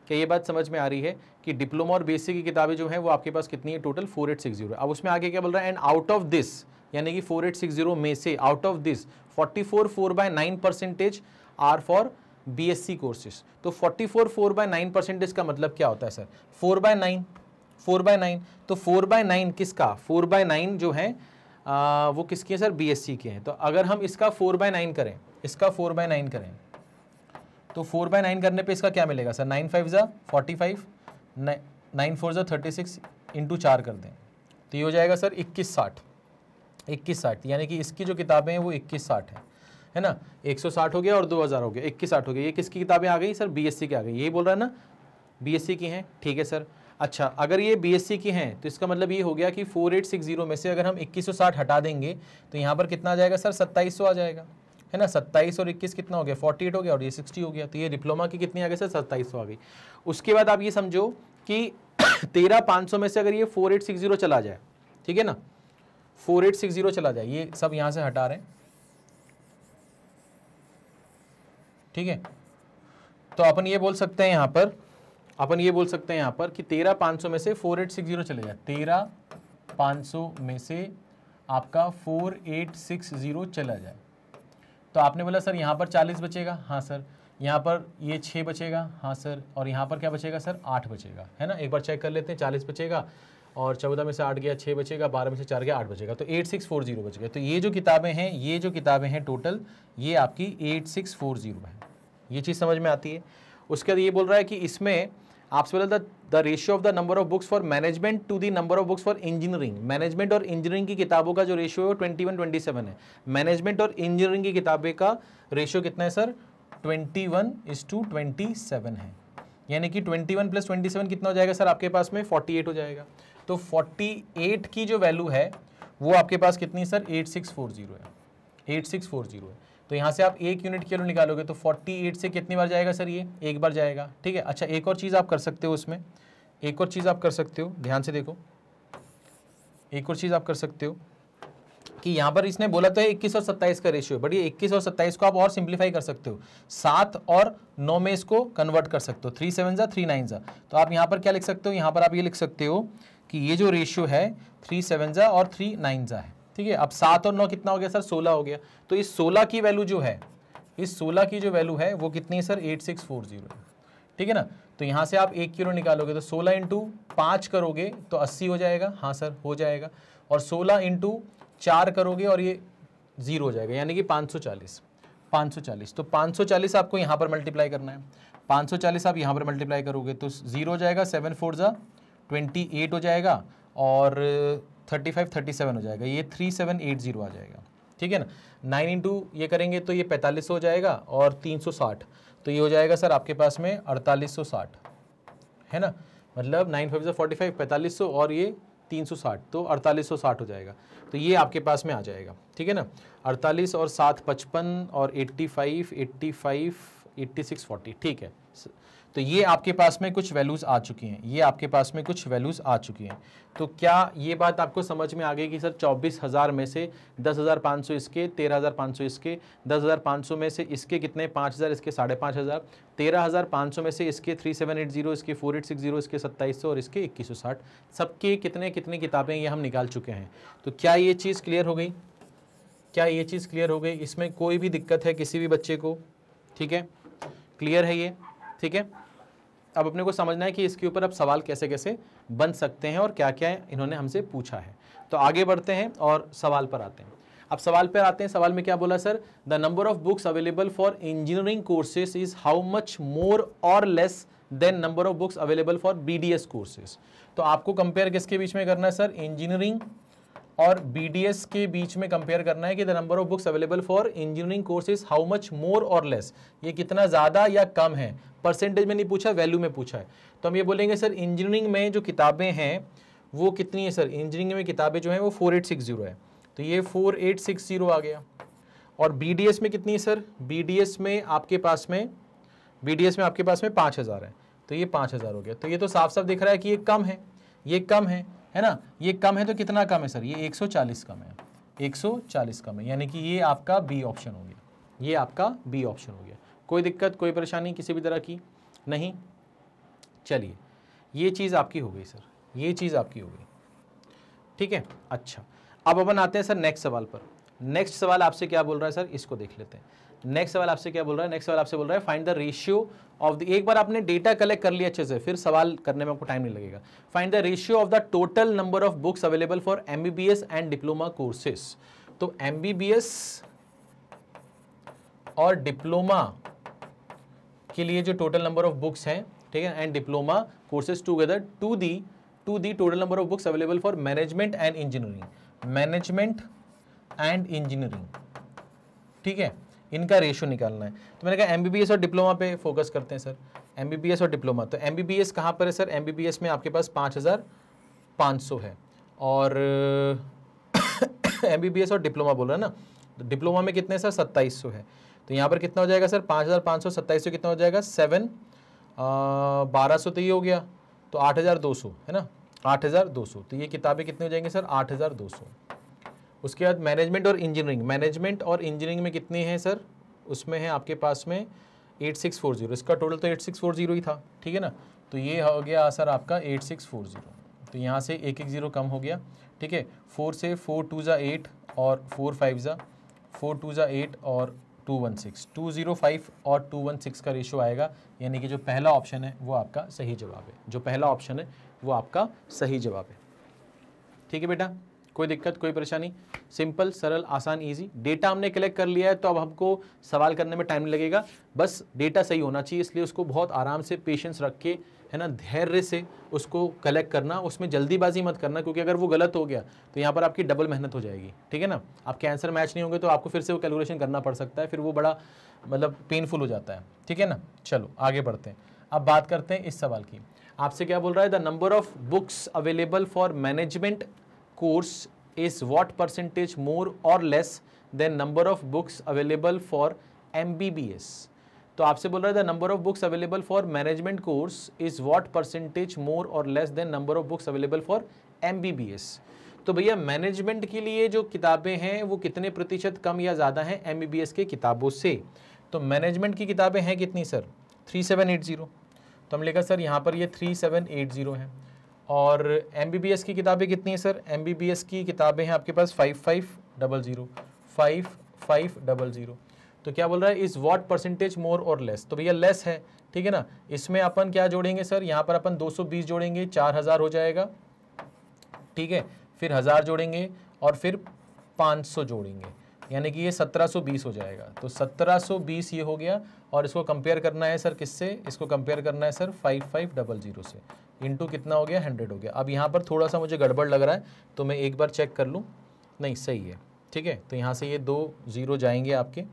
क्या ये बात समझ में आ रही है कि डिप्लोमा और बेसिक की किताबें जो हैं वो आपके पास कितनी है? टोटल 4860 है। अब उसमें आगे क्या बोल रहा है? एंड आउट ऑफ दिस, यानी कि 4860 में से out of this 44 4/9% are for BSc courses. तो 44 4/9% का मतलब क्या होता है सर? 4/9। तो 4/9 किसका? 4/9 जो है वो किसके हैं सर? बीएससी के हैं। तो अगर हम इसका 4/9 करें, तो 4/9 करने पे इसका क्या मिलेगा सर? 9 5 ज़ा 45, 9 4 ज़ा 36 इंटू 4 कर दें तो ये हो जाएगा सर 2160, यानी कि इसकी जो किताबें हैं वो 2160 है ना। 160 हो गया और 2000 हो गया, 2160 हो गया। ये किसकी किताबें आ गई सर? बीएससी की आ गई। यही बोल रहा है ना, बीएससी की हैं, ठीक है सर। अच्छा, अगर ये बीएससी की हैं तो इसका मतलब ये हो गया कि 4860 में से अगर हम 2160 हटा देंगे तो यहाँ पर कितना आ जाएगा सर? 2700 आ जाएगा, है ना। 27 और 21 कितना हो गया? 48 हो गया और ये 60 हो गया। तो ये डिप्लोमा की कितनी आ गई सर? 2700 आ गई। उसके बाद आप ये समझो कि 13500 में से अगर ये 4860 चला जाए, ठीक है ना, 4860 चला जाए, ये सब यहाँ से हटा रहे हैं, ठीक है। तो अपन ये बोल सकते हैं यहाँ पर कि 13500 में से 4860 चले जाए, 13500 में से आपका 4860 चला जाए। तो आपने बोला सर यहाँ पर 40 बचेगा, हाँ सर। यहाँ पर ये 6 बचेगा, हाँ सर। और यहाँ पर क्या बचेगा सर? 8 बचेगा, है ना। एक बार चेक कर लेते हैं। 40 बचेगा और 14 में से 8 गया, 6 बचेगा, 12 में से 4 गया, 8 बचेगा। तो 8640 बच गया। तो ये जो किताबें हैं टोटल, ये आपकी 8640 है। ये चीज़ समझ में आती है। उसके बाद ये बोल रहा है कि इसमें आपसे बोला the ratio of the number of books for management to the number of books for engineering. Management और इंजीनियरिंग की किताबों का जो रेशियो है 21:27 है। मैनेजमेंट और इंजीनियरिंग की किताबें का रेशियो कितना है सर? 21:27 है। यानी कि 21 + 27 कितना हो जाएगा सर? आपके पास में 48 हो जाएगा। तो 48 की जो वैल्यू है वो आपके पास कितनी सर? 8640 है, 8640 है। तो यहाँ से आप 1 यूनिट की वैल्यू निकालोगे तो 48 से कितनी बार जाएगा सर? ये एक बार जाएगा, ठीक है। अच्छा, एक और चीज़ आप कर सकते हो उसमें, ध्यान से देखो। एक और चीज़ आप कर सकते हो कि यहाँ पर इसने बोला तो है 21 और 27 का रेशियो है, बट ये 21 और 27 को आप और सिंप्लीफाई कर सकते हो। 7 और 9 में इसको कन्वर्ट कर सकते हो। 3 7 ज़ा 3 9 ज़ा। तो आप यहाँ पर क्या लिख सकते हो? यहाँ पर आप ये लिख सकते हो कि ये जो रेशियो है 3 7 ज़ा और 3 9 ज़ा है, ठीक है। अब 7 और 9 कितना हो गया सर? 16 हो गया। तो इस 16 की वैल्यू जो है, वो कितनी है सर? 8640 है, ठीक है ना। तो यहाँ से आप 1 किलो निकालोगे तो 16 इंटू 5 करोगे तो 80 हो जाएगा, हाँ सर हो जाएगा। और 16 इंटू 4 करोगे और ये 0 हो जाएगा, यानी कि 540। तो 540 आपको यहाँ पर मल्टीप्लाई करना है। 540 आप यहाँ पर मल्टीप्लाई करोगे तो 0 हो जाएगा, 7 4 ज़ा 28 हो जाएगा और 35 37 हो जाएगा, ये 3780 आ जाएगा, ठीक है ना। 9 इंटू ये करेंगे तो ये 45 हो जाएगा और 360, तो ये हो जाएगा सर आपके पास में 4860, है ना। मतलब 9 5 45, 4500 और ये 360, तो 4860 हो जाएगा। तो ये आपके पास में आ जाएगा, ठीक है ना। 48 और 7 55 और 85 86 40, ठीक है। तो ये आपके पास में कुछ वैल्यूज़ आ चुकी हैं, तो क्या ये बात आपको समझ में आ गई कि सर 24,000 में से 10,500 इसके, 13,500 इसके, 10,500 में से इसके कितने? 5,000 इसके 5,500, 13,500 में से इसके 3780, इसके 4860, इसके 2700 और इसके 2160, सबके कितने किताबें ये हम निकाल चुके हैं। तो क्या ये चीज़ क्लियर हो गई? इसमें कोई भी दिक्कत है किसी भी बच्चे को? ठीक है, क्लियर है ये, ठीक है। अब अपने को समझना है कि इसके ऊपर अब सवाल कैसे कैसे बन सकते हैं और क्या क्या इन्होंने हमसे पूछा है। तो आगे बढ़ते हैं और सवाल पर आते हैं। अब सवाल पर आते हैं। सवाल में क्या बोला sir? The number of books available for engineering courses is how much more और less than number of books available for BDS courses. तो आपको कंपेयर किसके बीच में करना है सर? इंजीनियरिंग और बीडीएस के बीच में कंपेयर करना है कि the number of books available for engineering courses how much more और लेस, ये कितना ज़्यादा या कम है। परसेंटेज में नहीं पूछा, वैल्यू में पूछा है। तो हम ये बोलेंगे सर इंजीनियरिंग में जो किताबें हैं वो कितनी है सर? इंजीनियरिंग में किताबें जो हैं वो 4860 है, तो ये 4860 आ गया। और BDS में कितनी है सर? BDS में आपके पास में 5000 है, तो ये 5000 हो गया। तो ये तो साफ साफ दिख रहा है कि ये कम है, ये कम है ना? ये कम है तो कितना कम है सर? ये 140 कम है, 140 कम है, यानी कि ये आपका बी ऑप्शन हो गया, ये आपका बी ऑप्शन हो गया। कोई दिक्कत, कोई परेशानी किसी भी तरह की नहीं? चलिए, ये चीज़ आपकी हो गई सर, ये चीज़ आपकी हो गई, ठीक है। अच्छा, अब अपन आते हैं सर नेक्स्ट सवाल पर। नेक्स्ट सवाल आपसे क्या बोल रहा है सर, इसको देख लेते हैं। नेक्स्ट सवाल आपसे क्या बोल रहा है? नेक्स्ट सवाल आपसे बोल रहा है find the ratio of the, एक बार आपने डेटा कलेक्ट कर लिया अच्छे से, फिर सवाल करने में आपको टाइम नहीं लगेगा। Find the ratio of the total number of books available for MBBS and diploma courses. तो MBBS और डिप्लोमा के लिए जो टोटल नंबर ऑफ बुक्स हैं, ठीक है, and diploma courses together to the total number of books available for management and engineering, ठीक है, इनका रेशियो निकालना है। तो मैंने कहा MBBS और डिप्लोमा पे फोकस करते हैं सर, MBBS और डिप्लोमा। तो MBBS कहाँ पर है सर? MBBS में आपके पास 5500 है, और MBBS और डिप्लोमा बोल रहा है ना, तो डिप्लोमा में कितने सर? 2700 है। तो यहाँ पर कितना हो जाएगा सर? 5500 2700 कितना हो जाएगा? 1200 तो ये हो गया, तो 8200 है ना, 8200। तो ये किताबें कितनी हो जाएंगी सर? 8200। उसके बाद मैनेजमेंट और इंजीनियरिंग में कितनी है सर? उसमें है आपके पास में 8640, इसका टोटल तो 8640 ही था, ठीक है ना। तो ये हो गया सर आपका 8640, तो यहाँ से एक 0 कम हो गया, ठीक है। 4 से 4 2 ज़ा 8 और 4 5 ज़ा 4 2 ज़ा 8 और 216, 205 और 216 का रेशियो आएगा, यानी कि जो पहला ऑप्शन है वो आपका सही जवाब है, जो पहला ऑप्शन है वो आपका सही जवाब है, ठीक है बेटा। कोई दिक्कत, कोई परेशानी? सिंपल, सरल, आसान, इजी। डेटा हमने कलेक्ट कर लिया है, तो अब हमको सवाल करने में टाइम लगेगा, बस डेटा सही होना चाहिए, इसलिए उसको बहुत आराम से पेशेंस रख के, है ना, धैर्य से उसको कलेक्ट करना, उसमें जल्दीबाजी मत करना, क्योंकि अगर वो गलत हो गया तो यहाँ पर आपकी डबल मेहनत हो जाएगी, ठीक है ना। आपके आंसर मैच नहीं होंगे तो आपको फिर से वो कैलकुलेशन करना पड़ सकता है, फिर वो बड़ा मतलब पेनफुल हो जाता है, ठीक है ना। चलो आगे बढ़ते हैं, अब बात करते हैं इस सवाल की। आपसे क्या बोल रहा है? The number of books available for management course is what percentage more or less than number of books available for MBBS? तो आपसे बोल रहा है the number of books available for management course is what percentage more or less than number of books available for MBBS? तो भैया management के लिए जो किताबें हैं वो कितने प्रतिशत कम या ज़्यादा हैं MBBS के किताबों से? तो मैनेजमेंट की किताबें हैं कितनी सर? 3780। तो हम लिखा सर यहाँ पर ये 3780 हैं। और MBBS की किताबें कितनी है सर? MBBS की किताबें हैं आपके पास 5500। तो क्या बोल रहा है? इज व्हाट परसेंटेज मोर और लेस? तो भैया लेस है, ठीक है ना। इसमें अपन क्या जोड़ेंगे सर? यहाँ पर अपन 220 जोड़ेंगे, 4000 हो जाएगा, ठीक है। फिर 1000 जोड़ेंगे और फिर 500 जोड़ेंगे, यानी कि ये 1720 हो जाएगा। तो 1720 ये हो गया, और इसको कंपेयर करना है सर किससे? इसको कंपेयर करना है सर 5500 से, इंटू कितना हो गया? 100 हो गया। अब यहाँ पर थोड़ा सा मुझे गड़बड़ लग रहा है, तो मैं एक बार चेक कर लूँ। नहीं, सही है, ठीक है। तो यहाँ से ये 2 0 जाएंगे आपके,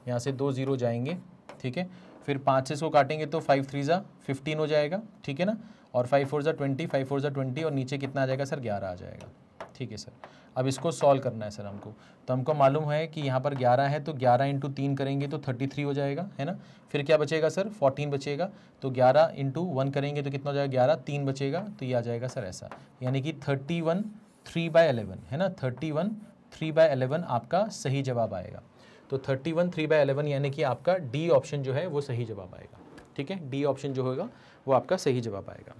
यहाँ से 2 0 जाएंगे, ठीक है। फिर 5 से इसको काटेंगे तो 5 3 ज़ा 15 हो जाएगा, ठीक है ना। और 5 4 ज़ा 20, 5 4 ज़ा 20, और नीचे कितना आ जाएगा सर? 11 आ जाएगा, ठीक है सर। अब इसको सॉल्व करना है सर हमको। तो हमको मालूम है कि यहाँ पर 11 है, तो 11 इंटू 3 करेंगे तो 33 हो जाएगा, है ना। फिर क्या बचेगा सर? 14 बचेगा। तो 11 इंटू 1 करेंगे तो कितना हो जाएगा? 11, 3 बचेगा, तो ये आ जाएगा सर ऐसा, यानी कि 31 3/11, है ना। 31 3/11 आपका सही जवाब आएगा। तो 31 3/11 यानी कि आपका डी ऑप्शन जो है वो सही जवाब आएगा, ठीक है। डी ऑप्शन जो होगा वो आपका सही जवाब आएगा,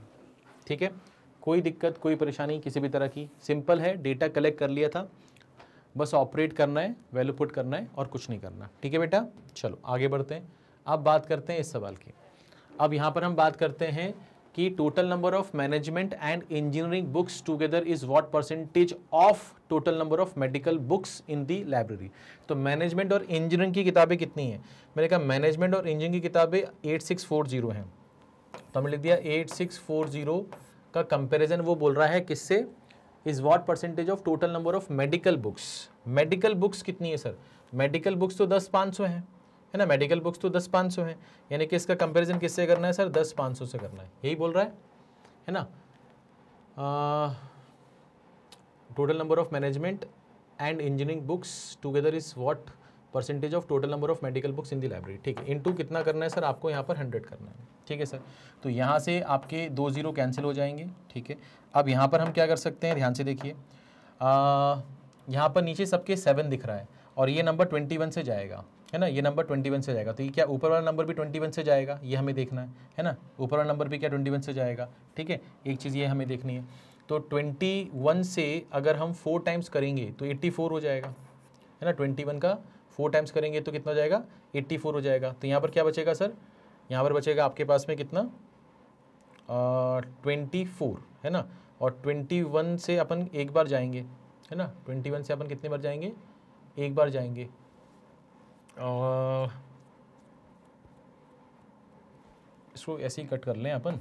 ठीक है। कोई दिक्कत, कोई परेशानी किसी भी तरह की? सिंपल है, डेटा कलेक्ट कर लिया था, बस ऑपरेट करना है, वैल्यू पुट करना है और कुछ नहीं करना, ठीक है बेटा। चलो आगे बढ़ते हैं, अब बात करते हैं इस सवाल की। अब यहाँ पर हम बात करते हैं कि total number of management and engineering books together is what percentage of total number of medical books in the library? तो मैनेजमेंट और इंजीनियरिंग की किताबें कितनी हैं? मैंने कहा मैनेजमेंट और इंजीनियरिंग की किताबें 8640 हैं, तो हमने लिख दिया 8640 का कंपैरिजन वो बोल रहा है किससे? Is what percentage of total number of medical books? Medical books कितनी है सर? मेडिकल बुक्स तो 10,500 है ना। मेडिकल बुक्स तो 10,500 है, यानी कि इसका कंपैरिजन किससे करना है सर? 10,500 से करना है, यही बोल रहा है ना। Total number of management and engineering books together is what percentage of total number of medical books in the library, ठीक है, इनटू कितना करना है सर आपको यहाँ पर 100 करना है, ठीक है सर। तो यहाँ से आपके 2 0 कैंसिल हो जाएंगे, ठीक है। अब यहाँ पर हम क्या कर सकते हैं, ध्यान से देखिए, यहाँ पर नीचे सबके 7 दिख रहा है और ये नंबर 21 से जाएगा, है ना, ये नंबर 21 से जाएगा, तो ये क्या ऊपर वाला नंबर भी 21 से जाएगा, ये हमें देखना है ना, ऊपर वाला नंबर भी क्या 21 से जाएगा, ठीक है, एक चीज़ ये हमें देखनी है। तो 21 से अगर हम 4 टाइम्स करेंगे तो 84 हो जाएगा, है ना, 21 का 4 टाइम्स करेंगे तो कितना हो जाएगा, 84 हो जाएगा। तो यहाँ पर क्या बचेगा सर, यहाँ पर बचेगा आपके पास में कितना, 24, है ना, और 21 से अपन एक बार जाएंगे, है ना, 21 से अपन कितने बार जाएंगे, एक बार जाएंगे, इसको ऐसे ही कट कर लें अपन,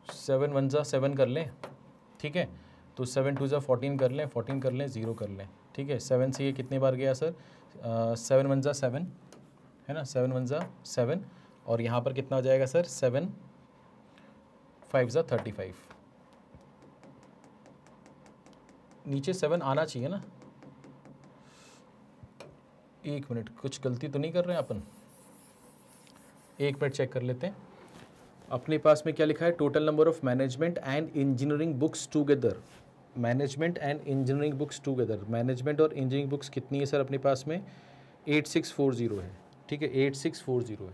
सेवन 1 जा 7 कर लें, ठीक है, तो 7 2 जा 14 कर लें, 14 कर लें, 0 कर लें, ठीक है। 7 से ये कितने बार गया सर, 7 1 जा 7, है ना, 7 1 जा 7, और यहाँ पर कितना हो जाएगा सर, 7 5 जा 35, नीचे 7 आना चाहिए ना, एक मिनट, कुछ गलती तो नहीं कर रहे हैं अपन, एक मिनट चेक कर लेते हैं। अपने पास में क्या लिखा है, total number of management and engineering books together, management and engineering books together, management और इंजीनियरिंग बुक्स कितनी है सर अपने पास में, 8640 है, ठीक है, 8640 है,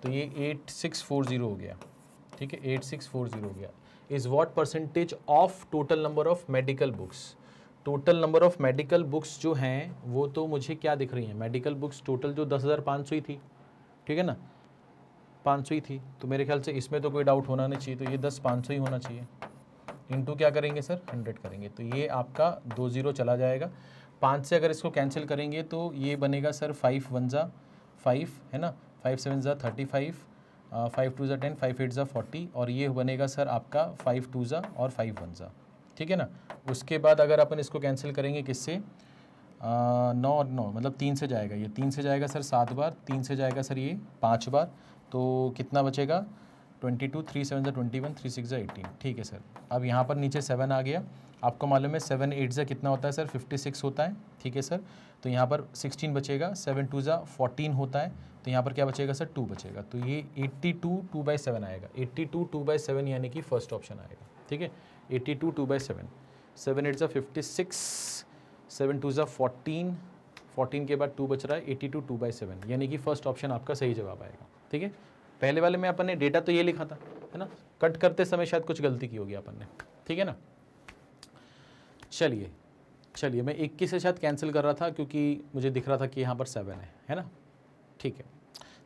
तो ये 8640 हो गया, ठीक है, 8640 हो गया। Is what percentage of total number of medical books, total number of medical books जो हैं वो तो मुझे क्या दिख रही हैं, मेडिकल बुक्स टोटल जो 10,500 ही थी, ठीक है ना, 500 ही थी, तो मेरे ख्याल से इसमें तो कोई डाउट होना नहीं चाहिए, तो ये 10,500 ही होना चाहिए, इनटू क्या करेंगे सर, 100 करेंगे, तो ये आपका 2 0 चला जाएगा। 5 से अगर इसको कैंसिल करेंगे तो ये बनेगा सर 5 1 जा 5, है ना, 5 7 जा 35, 5 2 जा 10, 5 8 जा 40, और ये बनेगा सर आपका 5 2 जा और 5 1 जा, ठीक है ना। उसके बाद अगर अपन इसको कैंसिल करेंगे किससे, 9 और 9 मतलब 3 से जाएगा, ये 3 से जाएगा सर 7 बार, 3 से जाएगा सर ये 5 बार, तो कितना बचेगा, 22, 3 7 जा 21, 3 6 जा 18, ठीक है सर। अब यहाँ पर नीचे 7 आ गया, आपको मालूम है 7 8 जा कितना होता है सर, 56 होता है, ठीक है सर। तो यहाँ पर 16 बचेगा, 7 2 जा 14 होता है, तो यहाँ पर क्या बचेगा सर, 2 बचेगा, तो ये 82 2/7 आएगा, 82 2/7 यानी कि फर्स्ट ऑप्शन आएगा, ठीक है, 82 2/7, 7 8 जा 56, 7 2 जा 14, 14 के बाद 2 बच रहा है, 82 2/7 यानी कि फर्स्ट ऑप्शन आपका सही जवाब आएगा, ठीक है। पहले वाले में अपन ने डेटा तो ये लिखा था, है ना, कट करते समय शायद कुछ गलती की होगी अपन ने, ठीक है ना। चलिए मैं 21 से शायद कैंसिल कर रहा था क्योंकि मुझे दिख रहा था कि यहाँ पर 7 है ना, ठीक है।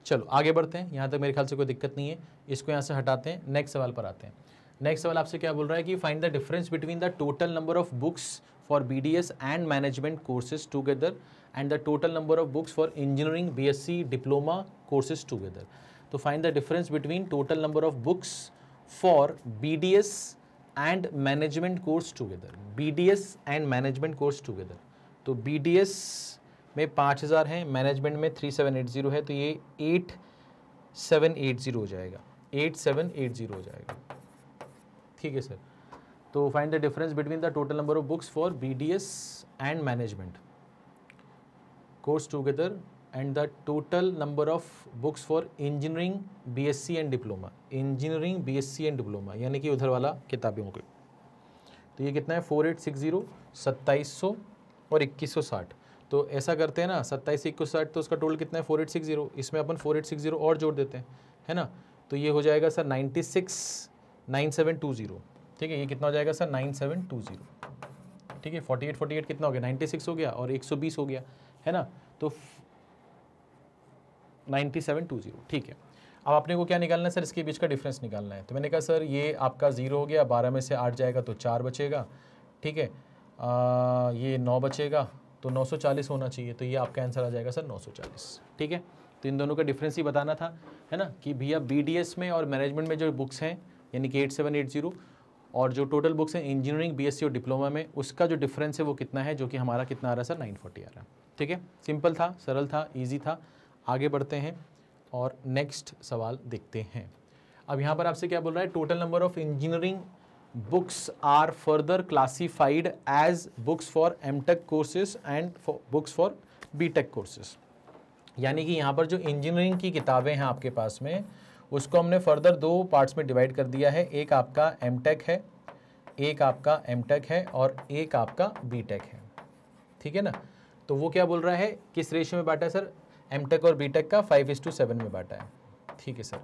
चलो आगे बढ़ते हैं, यहाँ तक मेरे ख्याल से कोई दिक्कत नहीं है, इसको यहाँ से हटाते हैं, नेक्स्ट सवाल पर आते हैं। नेक्स्ट सवाल आपसे क्या बोल रहा है कि find the difference between the total number of books for BDS and management courses together and the total number of books for engineering BSc diploma courses together. तो find the difference between total number of books for BDS and management course together, BDS and management course together. तो BDS में 5000 है, management में 3780 है, तो ये 8780 हो जाएगा, 8780 हो जाएगा, ठीक है सर। तो find the difference between the total number of books for BDS and management course together and the total number of books for engineering BSc and diploma, engineering BSc and diploma यानी कि उधर वाला किताबें हो गई। तो ये कितना है, 4860, 2700 और 2160। तो ऐसा करते हैं ना, 27 से 2160, तो उसका टोटल कितना है 4860, इसमें अपन 4860 और जोड़ देते हैं, है ना, तो ये हो जाएगा सर 969720, ठीक है, ये कितना हो जाएगा सर 9720, ठीक है। 48 कितना हो गया, 96 हो गया और 120 हो गया, है ना, तो 9720, ठीक है। अब आपने को क्या निकालना है सर, इसके बीच का डिफरेंस निकालना है। तो मैंने कहा सर ये आपका 0 हो गया, 12 में से 8 जाएगा तो 4 बचेगा, ठीक है, ये 9 बचेगा तो 940 होना चाहिए, तो ये आपका आंसर आ जाएगा सर 940, ठीक है। तो इन दोनों का डिफरेंस ही बताना था, है ना, कि भैया BDS में और मैनेजमेंट में जो बुक्स हैं यानी कि 8780 और जो टोटल बुक्स हैं इंजीनियरिंग BSc और डिप्लोमा में, उसका जो डिफरेंस है वो कितना है, जो कि हमारा कितना आ रहा है सर 940 आ रहा है, ठीक है। सिंपल था, सरल था, ईजी था। आगे बढ़ते हैं और नेक्स्ट सवाल देखते हैं। अब यहाँ पर आपसे क्या बोल रहा है, total number of engineering books are further classified as books for M.Tech courses and for books for B.Tech courses। यानी कि यहाँ पर जो इंजीनियरिंग की किताबें हैं आपके पास में, उसको हमने फर्दर दो पार्ट्स में डिवाइड कर दिया है। एक आपका M.Tech है, एक आपका M.Tech है और एक आपका B.Tech है, ठीक है ना। तो वो क्या बोल रहा है, किस रेशियो में बांटा है सर, M.Tech और B.Tech का 5:7 में बांटा है, ठीक है सर।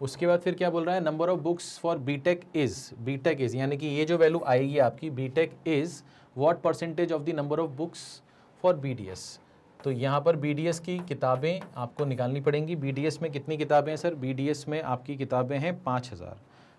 उसके बाद फिर क्या बोल रहा है, number of books for B.Tech is यानी कि ये जो वैल्यू आएगी आपकी B.Tech is what percentage of the number of books for BDS। तो यहाँ पर BDS की किताबें आपको निकालनी पड़ेंगी। BDS में कितनी किताबें हैं सर, BDS में आपकी किताबें हैं 5000।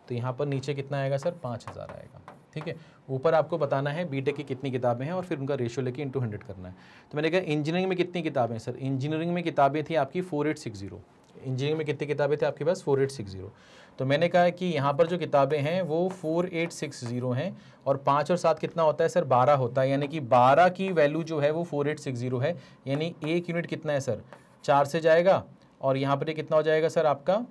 तो यहाँ पर नीचे कितना आएगा सर, 5000 आएगा, ठीक है। ऊपर आपको बताना है B.Tech की कितनी किताबें हैं और फिर उनका रेशियो लेके इंटू 100 करना है। तो मैंने कहा इंजीनियरिंग में कितनी किताबें हैं सर, इंजीनियरिंग में किताबें थी आपकी 4860। इंजीनियरिंग में कितनी किताबें थी आपके पास, 4860। तो मैंने कहा कि यहाँ पर जो किताबें हैं वो 4860 हैं और 5 और 7 कितना होता है सर, 12 होता है। यानी कि 12 की वैल्यू जो है वो 4860 है। यानी एक यूनिट कितना है सर, 4 से जाएगा और यहाँ पर ये कितना हो जाएगा सर आपका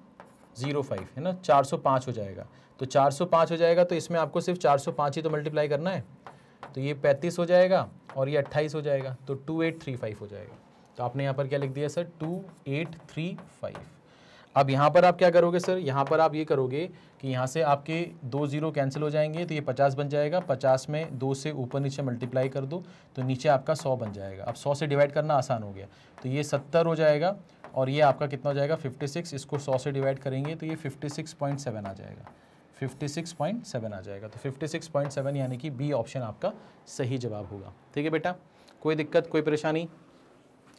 05 है ना, 405 हो जाएगा। तो 405 हो जाएगा तो इसमें आपको सिर्फ 405 ही तो मल्टीप्लाई करना है। तो ये 35 हो जाएगा और ये 28 हो जाएगा, तो 2835 हो जाएगा। तो आपने यहाँ पर क्या लिख दिया सर, 2835। अब यहाँ पर आप क्या करोगे सर, यहाँ पर आप ये करोगे कि यहाँ से आपके 2 0 कैंसिल हो जाएंगे, तो ये 50 बन जाएगा। 50 में 2 से ऊपर नीचे मल्टीप्लाई कर दो तो नीचे आपका 100 बन जाएगा। अब 100 से डिवाइड करना आसान हो गया, तो ये 70 हो जाएगा और ये आपका कितना हो जाएगा 56। इसको 100 से डिवाइड करेंगे तो ये 56.7 आ जाएगा, 56.7 आ जाएगा। तो 56.7 यानी कि बी ऑप्शन आपका सही जवाब होगा, ठीक है बेटा। कोई दिक्कत, कोई परेशानी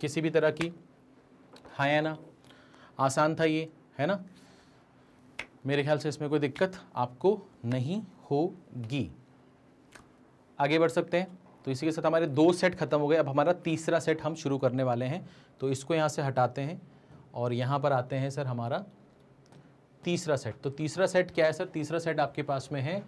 किसी भी तरह की, हाँ या ना, आसान था ये, है ना। मेरे ख्याल से इसमें कोई दिक्कत आपको नहीं होगी। आगे बढ़ सकते हैं। तो इसी के साथ हमारे 2 सेट खत्म हो गए। अब हमारा तीसरा सेट हम शुरू करने वाले हैं। तो इसको यहाँ से हटाते हैं और यहाँ पर आते हैं सर हमारा तीसरा सेट। तो तीसरा सेट क्या है सर, तीसरा सेट आपके पास में है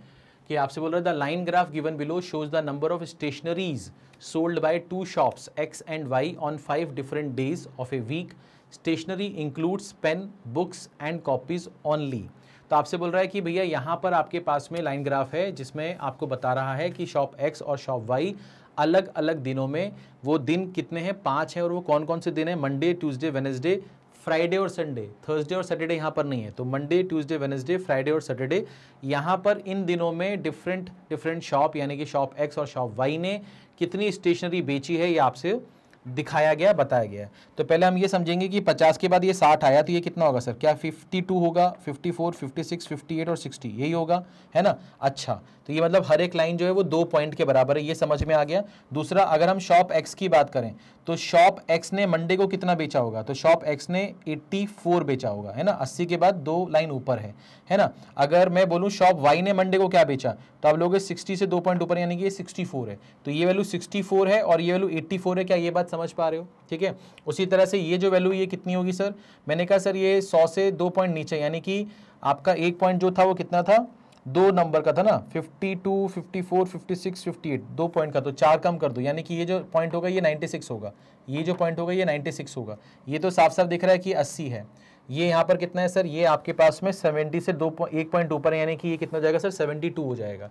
कि आपसे बोल रहा है the line graph given below shows the number of stationeries sold bye 2 shops X and Y on 5 different days of a week. Stationery includes pen, books and copies only. तो आपसे बोल रहा है कि भैया यहाँ पर आपके पास में लाइन ग्राफ है जिसमें आपको बता रहा है कि शॉप X और शॉप Y अलग अलग दिनों में, वो दिन कितने हैं, 5 हैं। और वो कौन कौन से दिन है, मंडे, ट्यूसडे, वेडनेसडे, फ्राइडे और संडे। थर्सडे और सैटरडे यहाँ पर नहीं है। तो मंडे, ट्यूसडे, वेडनेसडे, फ्राइडे और सैटरडे, यहाँ पर इन दिनों में डिफरेंट शॉप यानी कि शॉप X और शॉप Y ने कितनी स्टेशनरी बेची है, ये आपसे दिखाया गया, बताया गया। तो पहले हम ये समझेंगे कि 50 के बाद ये 60 आया तो ये कितना होगा सर, क्या 52 होगा, 54, 56, 58 और 60 यही होगा, है ना। अच्छा, तो ये मतलब हर एक लाइन जो है वो 2 पॉइंट के बराबर है, ये समझ में आ गया। दूसरा, अगर हम शॉप X की बात करें तो शॉप X ने मंडे को कितना बेचा होगा, तो शॉप X ने 84 बेचा होगा, है ना। 80 के बाद 2 लाइन ऊपर है ना। अगर मैं बोलूं शॉप Y ने मंडे को क्या बेचा, तो आप लोग 60 से 2 पॉइंट ऊपर यानी कि ये 64 है। तो ये वैल्यू 64 है और ये वैल्यू 84 है। क्या ये बात समझ पा रहे हो, ठीक है। उसी तरह से ये जो वैल्यू ये कितनी होगी सर, मैंने कहा सर ये 100 से 2 पॉइंट नीचे, यानी कि आपका एक पॉइंट जो था वो कितना था, 2 नंबर का था ना, 52, 54, 56, 58, 2 पॉइंट का, तो 4 कम कर दो, यानी कि ये जो पॉइंट होगा ये 96 होगा, ये जो पॉइंट होगा ये 96 होगा। ये तो साफ साफ दिख रहा है कि 80 है। ये यहाँ पर कितना है सर, ये आपके पास में 70 से 1 पॉइंट ऊपर है, यानी कि ये कितना हो जाएगा सर, 72 हो जाएगा।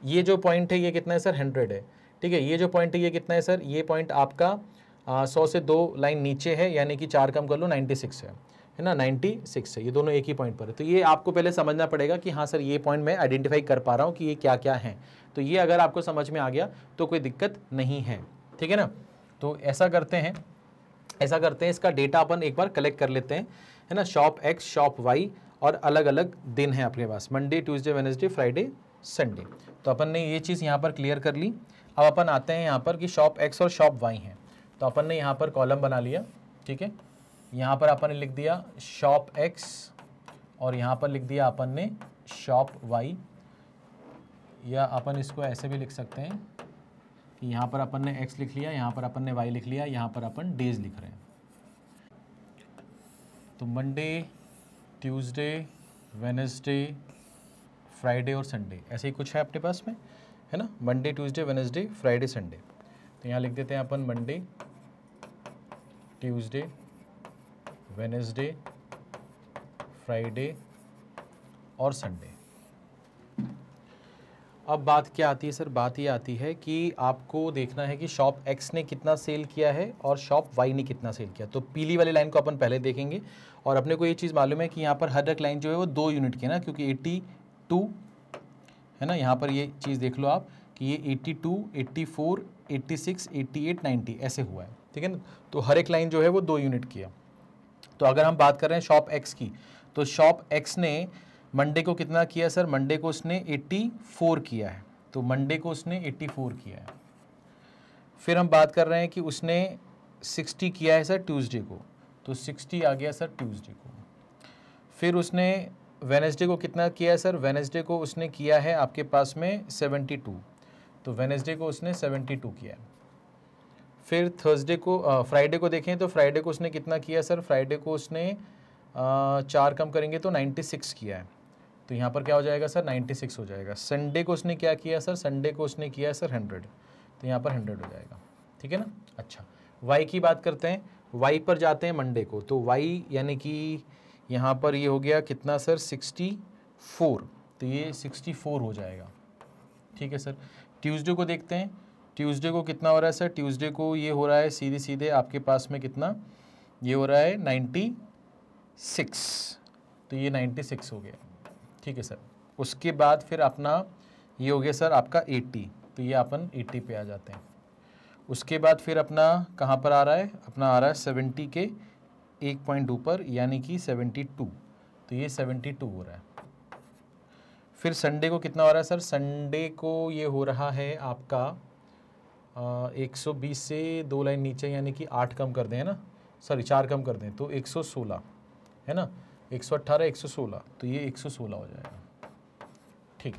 ये जो पॉइंट है ये कितना है सर, 100 है, ठीक है। ये जो पॉइंट है ये कितना है सर, ये पॉइंट आपका 100 से 2 लाइन नीचे है, यानी कि 4 कम कर लो, 96 है ना, 96 है। ये दोनों एक ही पॉइंट पर है। तो ये आपको पहले समझना पड़ेगा कि हाँ सर ये पॉइंट मैं आइडेंटिफाई कर पा रहा हूँ कि ये क्या क्या है। तो ये अगर आपको समझ में आ गया तो कोई दिक्कत नहीं है, ठीक है ना। तो ऐसा करते हैं इसका डेटा अपन एक बार कलेक्ट कर लेते हैं, है ना। शॉप X, शॉप Y और अलग अलग दिन है आपके पास, Monday, Tuesday, Wednesday, Friday, Sunday. तो अपन ने ये चीज़ यहाँ पर क्लियर कर ली। अब अपन आते हैं यहाँ पर कि शॉप X और शॉप Y हैं। तो अपन ने यहाँ पर कॉलम बना लिया, ठीक है। यहाँ पर अपन ने लिख दिया शॉप X और यहाँ पर लिख दिया अपन ने शॉप Y, या अपन इसको ऐसे भी लिख सकते हैं कि यहाँ पर अपन ने X लिख लिया, यहाँ पर अपन ने Y लिख लिया, यहाँ पर अपन डेज लिख रहे हैं। तो मंडे, ट्यूसडे, वेडनेसडे, फ्राइडे और संडे, ऐसे ही कुछ है अपने पास में, है ना। Monday, Tuesday, Wednesday, Friday, Sunday. तो यहाँ लिख देते हैं अपन मंडे, ट्यूसडे, वेडनेसडे, फ्राइडे और संडे। अब बात क्या आती है सर, बात ये आती है कि आपको देखना है कि शॉप एक्स ने कितना सेल किया है और शॉप वाई ने कितना सेल किया। तो पीली वाली लाइन को अपन पहले देखेंगे और अपने को ये चीज़ मालूम है कि यहाँ पर हर एक लाइन जो है वो 2 यूनिट की है ना, क्योंकि 82 है ना, यहाँ पर ये चीज़ देख लो आप कि ये 82, 84, 86, 88, 90 ऐसे हुआ है, ठीक है ना। तो हर एक लाइन जो है वो 2 यूनिट की है। तो अगर हम बात कर रहे हैं शॉप एक्स की, तो शॉप एक्स ने मंडे को कितना किया सर, मंडे को उसने 84 किया है, तो मंडे को उसने 84 किया है। फिर हम बात कर रहे हैं कि उसने 60 किया है सर ट्यूसडे को, तो 60 आ गया सर ट्यूसडे को। फिर उसने वेनेसडे को कितना किया है सर, वेनेसडे को उसने किया है आपके पास में 72, तो वेनेसडे को उसने 72 किया है। फिर थर्सडे को फ्राइडे को देखें तो फ्राइडे को उसने कितना किया सर, फ्राइडे को उसने 4 कम करेंगे तो 96 किया है, तो यहाँ पर क्या हो जाएगा सर 96 हो जाएगा। संडे को उसने क्या किया सर, संडे को उसने किया है सर 100, तो यहाँ पर 100 हो जाएगा, ठीक है ना। अच्छा, वाई की बात करते हैं, वाई पर जाते हैं मंडे को, तो वाई यानी कि यहाँ पर ये हो गया कितना सर 64, तो ये 64 हो जाएगा, ठीक है सर। ट्यूसडे को देखते हैं, ट्यूसडे को कितना हो रहा है सर, ट्यूसडे को ये हो रहा है सीधे सीधे आपके पास में कितना, ये हो रहा है 96, तो ये 96 हो गया, ठीक है सर। उसके बाद फिर अपना ये हो गया सर आपका 80, तो ये अपन 80 पे आ जाते हैं। उसके बाद फिर अपना कहाँ पर आ रहा है, अपना आ रहा है 70 के 1 पॉइंट ऊपर यानी कि 72, तो ये 72 हो रहा है। फिर संडे को कितना हो रहा है सर, संडे को ये हो रहा है आपका 120 से 2 लाइन नीचे यानी कि 8 कम कर दें, है ना, सॉरी 4 कम कर दें तो 116 है ना, 118, 116, तो ये 116 हो जाएगा, ठीक।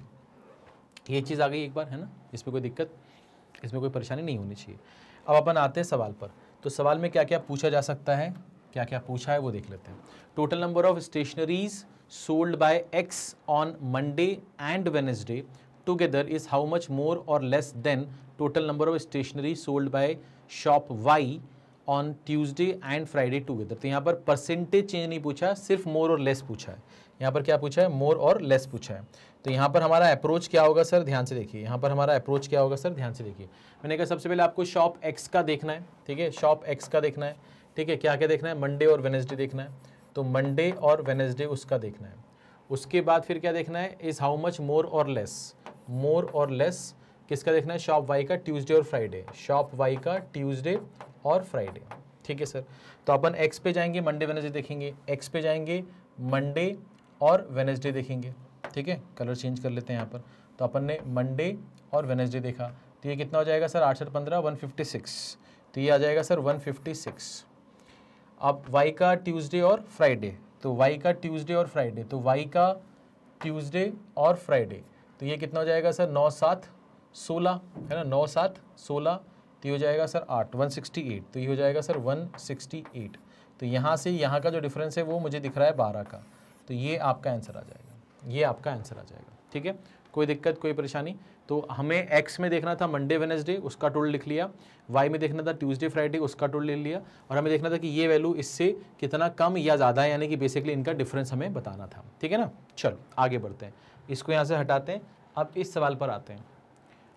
ये चीज़ आ गई एक बार, है ना, इसमें कोई दिक्कत, इसमें कोई परेशानी नहीं होनी चाहिए। अब अपन आते हैं सवाल पर, तो सवाल में क्या क्या पूछा जा सकता है, क्या क्या पूछा है वो देख लेते हैं। Total number of stationeries sold by X on Monday and Wednesday together is how much more और less than total number of stationery sold by shop Y on Tuesday and Friday together. तो यहाँ पर percentage change नहीं पूछा, सिर्फ मोर और less पूछा है। यहाँ पर क्या पूछा है, मोर और लेस पूछा है। तो यहाँ पर हमारा अप्रोच क्या होगा सर, ध्यान से देखिए, यहाँ पर हमारा अप्रोच क्या होगा सर, ध्यान से देखिए। मैंने कहा सबसे पहले आपको शॉप एक्स का देखना है, ठीक है, शॉप एक्स का देखना है, ठीक है। क्या क्या देखना है, मंडे और वेडनेसडे देखना है, तो मंडे और वेडनेसडे उसका देखना है। उसके बाद फिर क्या देखना है, इज हाउ मच मोर और लेस, मोर और लेस किसका देखना है, शॉप वाई का ट्यूसडे और फ्राइडे, शॉप वाई का ट्यूसडे और फ्राइडे, ठीक है सर। तो अपन एक्स पे जाएंगे, मंडे वेडनेसडे देखेंगे, एक्स पे जाएंगे, मंडे और वेडनेसडे देखेंगे, ठीक है। कलर चेंज कर लेते हैं यहाँ पर, तो अपन ने मंडे और वेडनेसडे देखा, तो ये कितना हो जाएगा सर, 8 7 15 156, तो ये आ जाएगा सर 156। अब वाई का ट्यूसडे और फ्राइडे, तो वाई का ट्यूसडे और फ्राइडे, तो वाई का ट्यूसडे और फ्राइडे, तो ये कितना हो जाएगा सर 9 7 16, है ना, 9 7 16, तो ये हो जाएगा सर 8 168, तो ये हो जाएगा सर 168। तो यहाँ से यहाँ का जो डिफरेंस है वो मुझे दिख रहा है 12 का, तो ये आपका आंसर आ जाएगा, ये आपका आंसर आ जाएगा, ठीक है। कोई दिक्कत कोई परेशानी। तो हमें एक्स में देखना था मंडे वेडनेसडे, उसका टोटल लिख लिया, वाई में देखना था ट्यूसडे फ्राइडे, उसका टोटल ले लिया, और हमें देखना था कि ये वैल्यू इससे कितना कम या ज़्यादा है, यानी कि बेसिकली इनका डिफरेंस हमें बताना था, ठीक है ना। चलो आगे बढ़ते हैं, इसको यहाँ से हटाते हैं, अब इस सवाल पर आते हैं।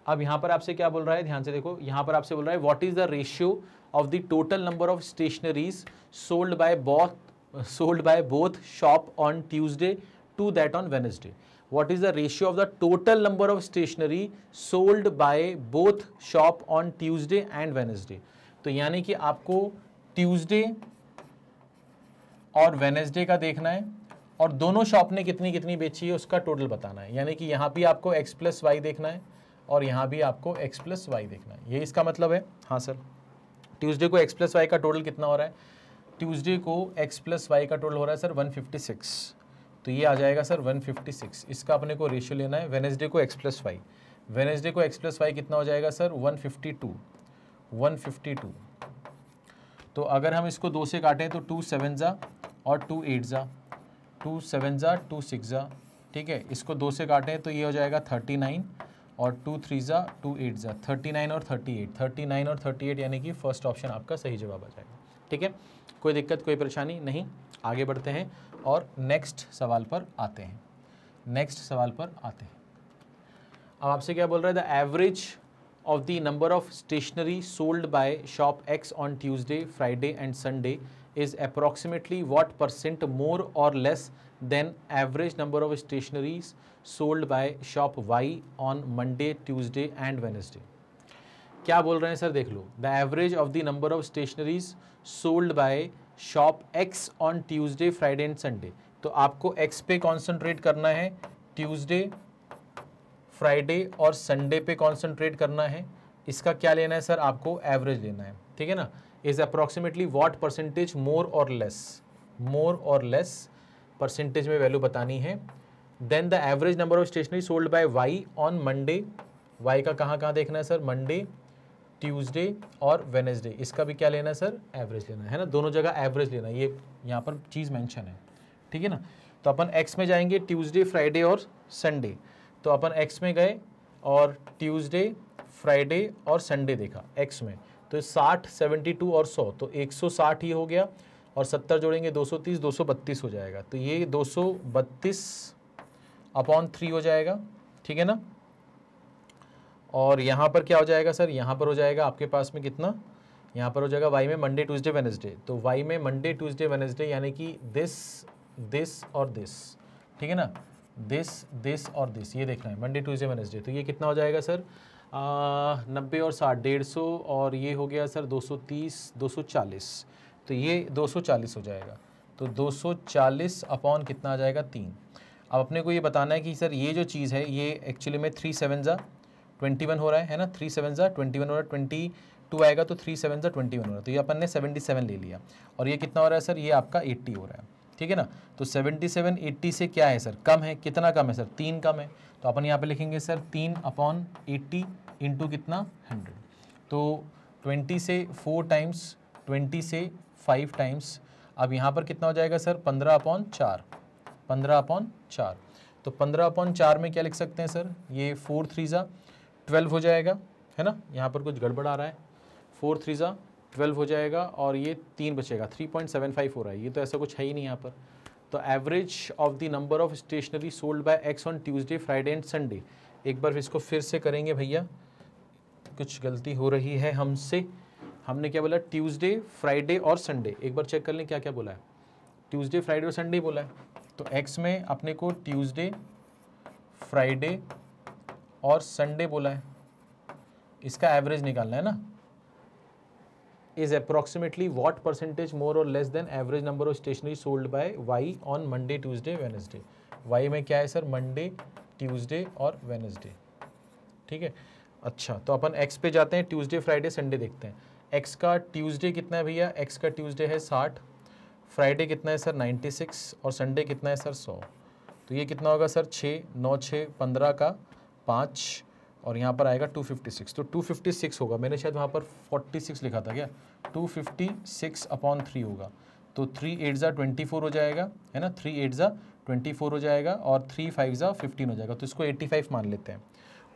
अब यहाँ पर आपसे क्या बोल रहा है, ध्यान से देखो, यहाँ पर आपसे बोल रहा है what is the ratio of the total number of stationeries sold by both shop on Tuesday to that on Wednesday. What is the ratio of the total number of stationery sold by both shop on Tuesday and Wednesday? तो यानी कि आपको Tuesday और Wednesday का देखना है और दोनों शॉप ने कितनी कितनी बेची है उसका टोटल बताना है। यानी कि यहाँ भी आपको x प्लस वाई देखना है और यहाँ भी आपको x प्लस वाई देखना है, ये इसका मतलब है। हाँ सर, ट्यूसडे को x प्लस वाई का टोटल कितना हो रहा है, ट्यूसडे को x प्लस वाई का टोटल हो रहा है सर 156, तो ये आ जाएगा सर 156। इसका अपने को रेशियो लेना है। वेडनेसडे को x प्लस वाई, वेडनेसडे को x प्लस वाई कितना हो जाएगा सर 152। तो अगर हम इसको 2 से काटें तो 2 7 जा और 2 8 जा, 2 7 जा 2 6 जा, ठीक है। इसको 2 से काटें तो ये हो जाएगा 39 और 2 3 जा 2 8 जा, 39 और 38, 39 और 38 यानी कि फर्स्ट ऑप्शन आपका सही जवाब आ जाएगा, ठीक है। कोई दिक्कत कोई परेशानी नहीं। आगे बढ़ते हैं और नेक्स्ट सवाल पर आते हैं, नेक्स्ट सवाल पर आते हैं। अब आपसे क्या बोल रहा है, the average of the number of stationery sold by shop X on Tuesday, Friday and Sunday is approximately what percent more or less than average number of stationaries sold by shop Y on Monday, Tuesday and Wednesday. क्या बोल रहे हैं sir, देख लो, the average of the number of stationeries sold by shop X on Tuesday, Friday and Sunday. तो आपको X पे concentrate करना है, ट्यूसडे, फ्राइडे और संडे पे कॉन्सेंट्रेट करना है। इसका क्या लेना है सर, आपको एवरेज लेना है, ठीक है ना। Is approximately what percentage more और लेस परसेंटेज में वैल्यू बतानी है। Then the average number of stationery sold by Y on Monday, Y का कहाँ देखना है सर, मंडे, ट्यूसडे और वेनेसडे। इसका भी क्या लेना है सर, एवरेज लेना है ना, दोनों जगह एवरेज लेना है, ये यहाँ पर चीज़ मेंशन है, ठीक है ना। तो अपन एक्स में जाएंगे, ट्यूसडे, फ्राइडे और संडे। तो अपन एक्स में गए और ट्यूसडे, फ्राइडे और संडे देखा एक्स में, तो 60, 72 और 100, तो 160 ही हो गया और 70 जोड़ेंगे 230, 232 हो जाएगा। तो ये 232/3 हो जाएगा, ठीक है ना। और यहाँ पर क्या हो जाएगा सर, यहाँ पर हो जाएगा आपके पास में कितना, यहाँ पर हो जाएगा वाई में मंडे, ट्यूसडे, वेडनेसडे। तो वाई में मंडे, ट्यूसडे, वेडनेसडे यानी कि दिस और दिस, ठीक है ना, दिस और दिस, ये देखना है मंडे, ट्यूसडे, वेडनेसडे। तो ये कितना हो जाएगा सर, 90 और 60, 150 और ये हो गया सर 230, 240। तो ये 240 हो जाएगा। तो 240 अपॉन कितना आ जाएगा, 3। अब अपने को ये बताना है कि सर ये जो चीज़ है ये एक्चुअली में 3 7 जा 21 हो रहा है ना, 3 7 जा 21 हो रहा है, 22 आएगा तो 3 7 जा 21 हो रहा है। तो ये अपन ने 77 ले लिया और ये कितना हो रहा है सर, ये आपका 80 हो रहा है, ठीक है ना। तो 77 80 से क्या है सर, कम है, कितना कम है सर, 3 कम है। तो अपन यहाँ पे लिखेंगे सर 3/80 इंटू कितना, 100। तो 20 से 4 टाइम्स, 20 से 5 टाइम्स। अब यहाँ पर कितना हो जाएगा सर, 15/4, 15/4। तो 15/4 में क्या लिख सकते हैं सर, ये 4 3 जा 12 हो जाएगा, है ना। यहाँ पर कुछ गड़बड़ आ रहा है, 4 3 जा 12 हो जाएगा और ये 3 बचेगा, 3.75 हो रहा है, ये तो ऐसा कुछ है ही नहीं यहाँ पर। तो average of the number of stationery sold by X on Tuesday, Friday and Sunday. एक बार इसको फिर से करेंगे भैया, कुछ गलती हो रही है हमसे। हमने क्या बोला, ट्यूसडे, फ्राइडे और संडे। एक बार चेक कर लें क्या क्या बोला है, ट्यूसडे, फ्राइडे और संडे बोला है। तो एक्स में अपने को ट्यूसडे, फ्राइडे और संडे बोला है, इसका एवरेज निकालना है ना। Is approximately what percentage more और less than average number of stationery sold by Y on Monday, Tuesday, Wednesday. Y में क्या है सर, मंडे, ट्यूसडे और वेडनेसडे, ठीक है। अच्छा, तो अपन एक्स पे जाते हैं, ट्यूसडे, फ्राइडे, संडे देखते हैं। एक्स का ट्यूसडे कितना है भैया, एक्स का ट्यूसडे है 60, फ्राइडे कितना है सर 96 और संडे कितना है सर 100। तो ये कितना होगा सर, 6 9 6 15 का 5 और यहाँ पर आएगा 256। तो 256 होगा, मैंने शायद वहाँ पर 46 लिखा था क्या, 256/3 होगा। तो 3 8 जा 24 हो जाएगा, है ना, 3 8 जा 24 हो जाएगा और 3 5 जा 15 हो जाएगा। तो इसको 85 मान लेते हैं।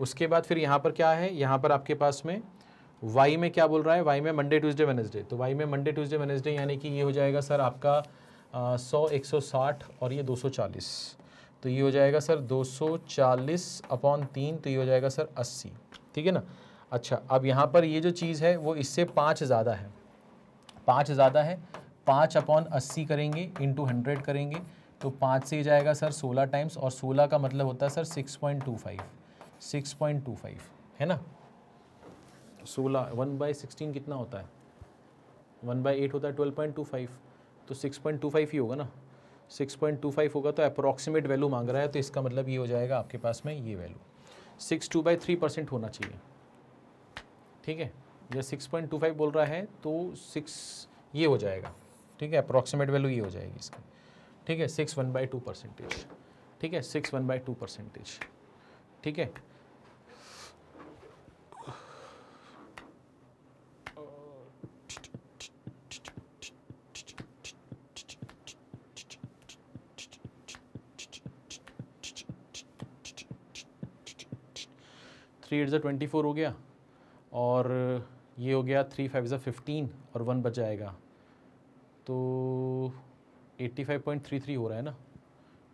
उसके बाद फिर यहाँ पर क्या है, यहाँ पर आपके पास में वाई में क्या बोल रहा है, वाई में मंडे, ट्यूसडे, वेडनेसडे। तो वाई में मंडे, ट्यूसडे, वेडनेसडे यानी कि ये हो जाएगा सर आपका 100, 160 और ये 240। तो ये हो जाएगा सर 240/3, तो ये हो जाएगा सर 80, ठीक है ना। अच्छा, अब यहाँ पर ये जो चीज़ है वो इससे 5 ज़्यादा है, 5 ज़्यादा है, 5/80 करेंगे इंटू 100 करेंगे तो 5 से ही जाएगा सर 16 टाइम्स और 16 का मतलब होता है सर 6.25, 6.25 है ना। 16 1/16 कितना होता है, 1/8 होता है 12.25, तो 6.25 ही होगा ना, 6.25 होगा। तो अप्रॉक्सीमेट वैल्यू मांग रहा है, तो इसका मतलब ये हो जाएगा आपके पास में ये वैल्यू 62/3% होना चाहिए, ठीक है। या 6.25 बोल रहा है तो 6 ये हो जाएगा, ठीक है, अप्रॉक्सीमेट वैल्यू ये हो जाएगी इसकी, ठीक है, 6 1/2%, ठीक है, 6 1/2%, ठीक है। 3 8 जा 24 हो गया और ये हो गया 3 5 जा 15 और 1 बच जाएगा, तो 85.33 हो रहा है ना,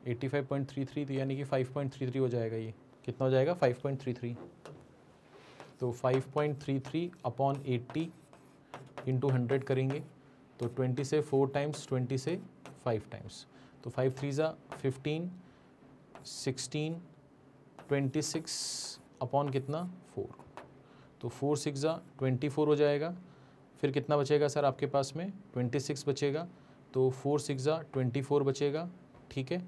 85.33, तो यानी कि 5.33 हो जाएगा ये, कितना हो जाएगा 5.33, तो 5.33 अपॉन 80 इंटू 100 करेंगे तो 20 से 4 टाइम्स, 20 से 5 टाइम्स, तो 5 3 ज़ा 15, 16, 26 अपॉन कितना 4, तो 4 6 ज़ा 24 हो जाएगा। फिर कितना बचेगा सर आपके पास में 26 बचेगा, तो 4 6 ज़ा 24 बचेगा, ठीक है,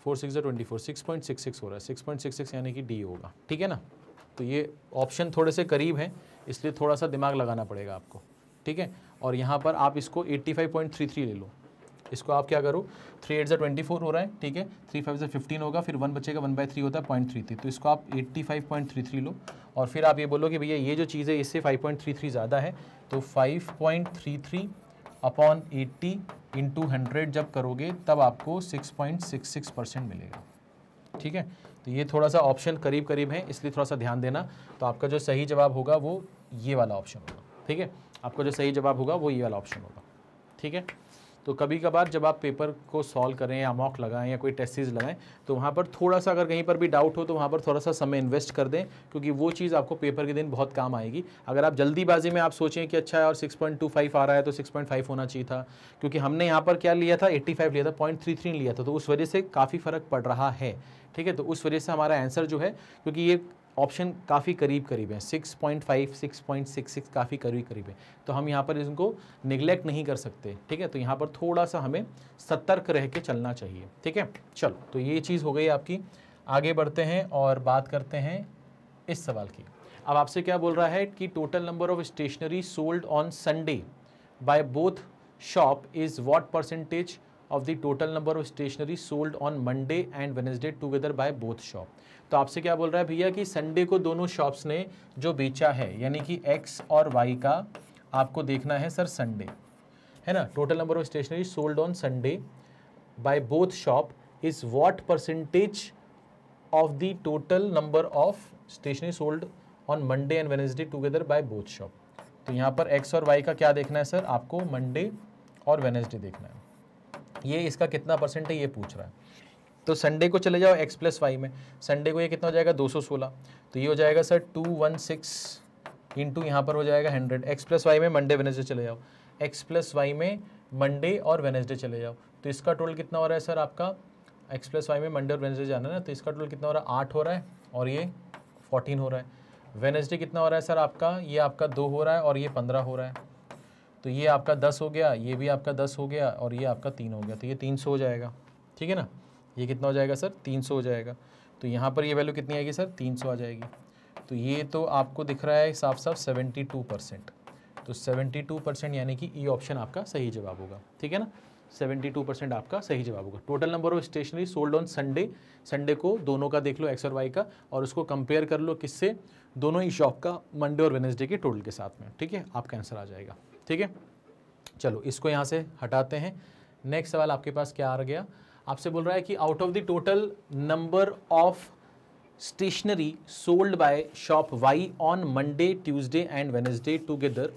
4 6 ज़ा 24, 6.66 हो रहा है, 6.66 यानी कि डी होगा, ठीक है ना। तो ये ऑप्शन थोड़े से करीब हैं, इसलिए थोड़ा सा दिमाग लगाना पड़ेगा आपको, ठीक है। और यहाँ पर आप इसको 85.33 ले लो, इसको आप क्या करो 3 8 ज़ा 24 हो रहा है, ठीक है, 3 5 ज़ा 15 होगा, फिर 1 बचेगा, 1/3 होता है 0.33, तो इसको आप 85.33 लो और फिर आप ये बोलो कि भैया ये जो चीज़ है इससे 5.33 ज़्यादा है, तो 5.33 अपॉन 80 इंटू 100 जब करोगे तब आपको 6.66% मिलेगा, ठीक है। तो ये थोड़ा सा ऑप्शन करीब करीब है, इसलिए थोड़ा सा ध्यान देना। तो आपका जो सही जवाब होगा वो ये वाला ऑप्शन होगा, ठीक है, आपका जो सही जवाब होगा वो ये वाला ऑप्शन होगा, ठीक है। तो कभी कभार जब आप पेपर को सॉल्व करें या मॉक लगाएं या कोई टेस्ट सीरीज लगाएं तो वहाँ पर थोड़ा सा अगर कहीं पर भी डाउट हो तो वहाँ पर थोड़ा सा समय इन्वेस्ट कर दें, क्योंकि वो चीज़ आपको पेपर के दिन बहुत काम आएगी। अगर आप जल्दीबाजी में आप सोचें कि अच्छा है और 6.25 आ रहा है तो 6.5 होना चाहिए था, क्योंकि हमने यहाँ पर क्या लिया था 85 लिया था, 0.33 लिया था, तो उस वजह से काफ़ी फ़र्क पड़ रहा है, ठीक है। तो उस वजह से हमारा आंसर जो है, क्योंकि ये ऑप्शन काफ़ी करीब करीब है, 6.5 6.66 काफ़ी करीब करीब है, तो हम यहाँ पर इनको निगलेक्ट नहीं कर सकते, ठीक है। तो यहाँ पर थोड़ा सा हमें सतर्क रह के चलना चाहिए, ठीक है। चलो, तो ये चीज़ हो गई आपकी। आगे बढ़ते हैं और बात करते हैं इस सवाल की। अब आपसे क्या बोल रहा है कि total number of stationery sold on Sunday by both shop is what percentage of the total number of stationery sold on Monday and Wednesday together by both shop. तो आपसे क्या बोल रहा है भैया कि संडे को दोनों शॉप्स ने जो बेचा है, यानी कि एक्स और वाई का आपको देखना है सर संडे, है ना। Total number of stationery sold on Sunday by both shop is what percentage of the total number of stationery sold on Monday and Wednesday together by both shop. तो यहाँ पर x और Y का क्या देखना है सर, आपको Monday और वेडनेसडे देखना है। ये इसका कितना परसेंट है ये पूछ रहा है। तो संडे को चले जाओ x प्लस वाई में, संडे को ये कितना हो जाएगा 216, तो ये हो जाएगा सर 216 इंटू यहाँ पर हो जाएगा 100। एक्स प्लस वाई में मंडे वेडनेसडे चले जाओ, एक्स प्लस वाई में मंडे और वेडनेसडे चले जाओ, तो इसका टोटल कितना हो रहा है सर आपका, एक्स प्लस वाई में मंडे और वेडनेसडे जाना है ना, तो इसका टोटल कितना हो रहा है 8 हो रहा है और ये 14 हो रहा है। वेडनेसडे कितना हो रहा है सर आपका, ये आपका 2 हो रहा है और ये 15 हो रहा है, तो ये आपका 10 हो गया, ये भी आपका 10 हो गया और ये आपका 3 हो गया, तो ये 300 हो जाएगा, ठीक है ना। ये कितना हो जाएगा सर 300 हो जाएगा, तो यहाँ पर ये वैल्यू कितनी आएगी सर 300 आ जाएगी। तो ये तो आपको दिख रहा है साफ साफ 72%, तो 72% यानी कि ई ऑप्शन आपका सही जवाब होगा, ठीक है ना। 72% आपका सही जवाब होगा। Total number of stationery sold on Sunday, Sunday को दोनों का देख लो एक्स और वाई का, और उसको कंपेयर कर लो किससे, दोनों ही शॉप का मंडे और वेडनेसडे के टोटल के साथ में, ठीक है, आपका आंसर आ जाएगा, ठीक है। चलो इसको यहाँ से हटाते हैं। नेक्स्ट सवाल आपके पास क्या आ गया, आपसे बोल रहा है कि out of the total number of stationery sold by shop Y on Monday Tuesday and Wednesday together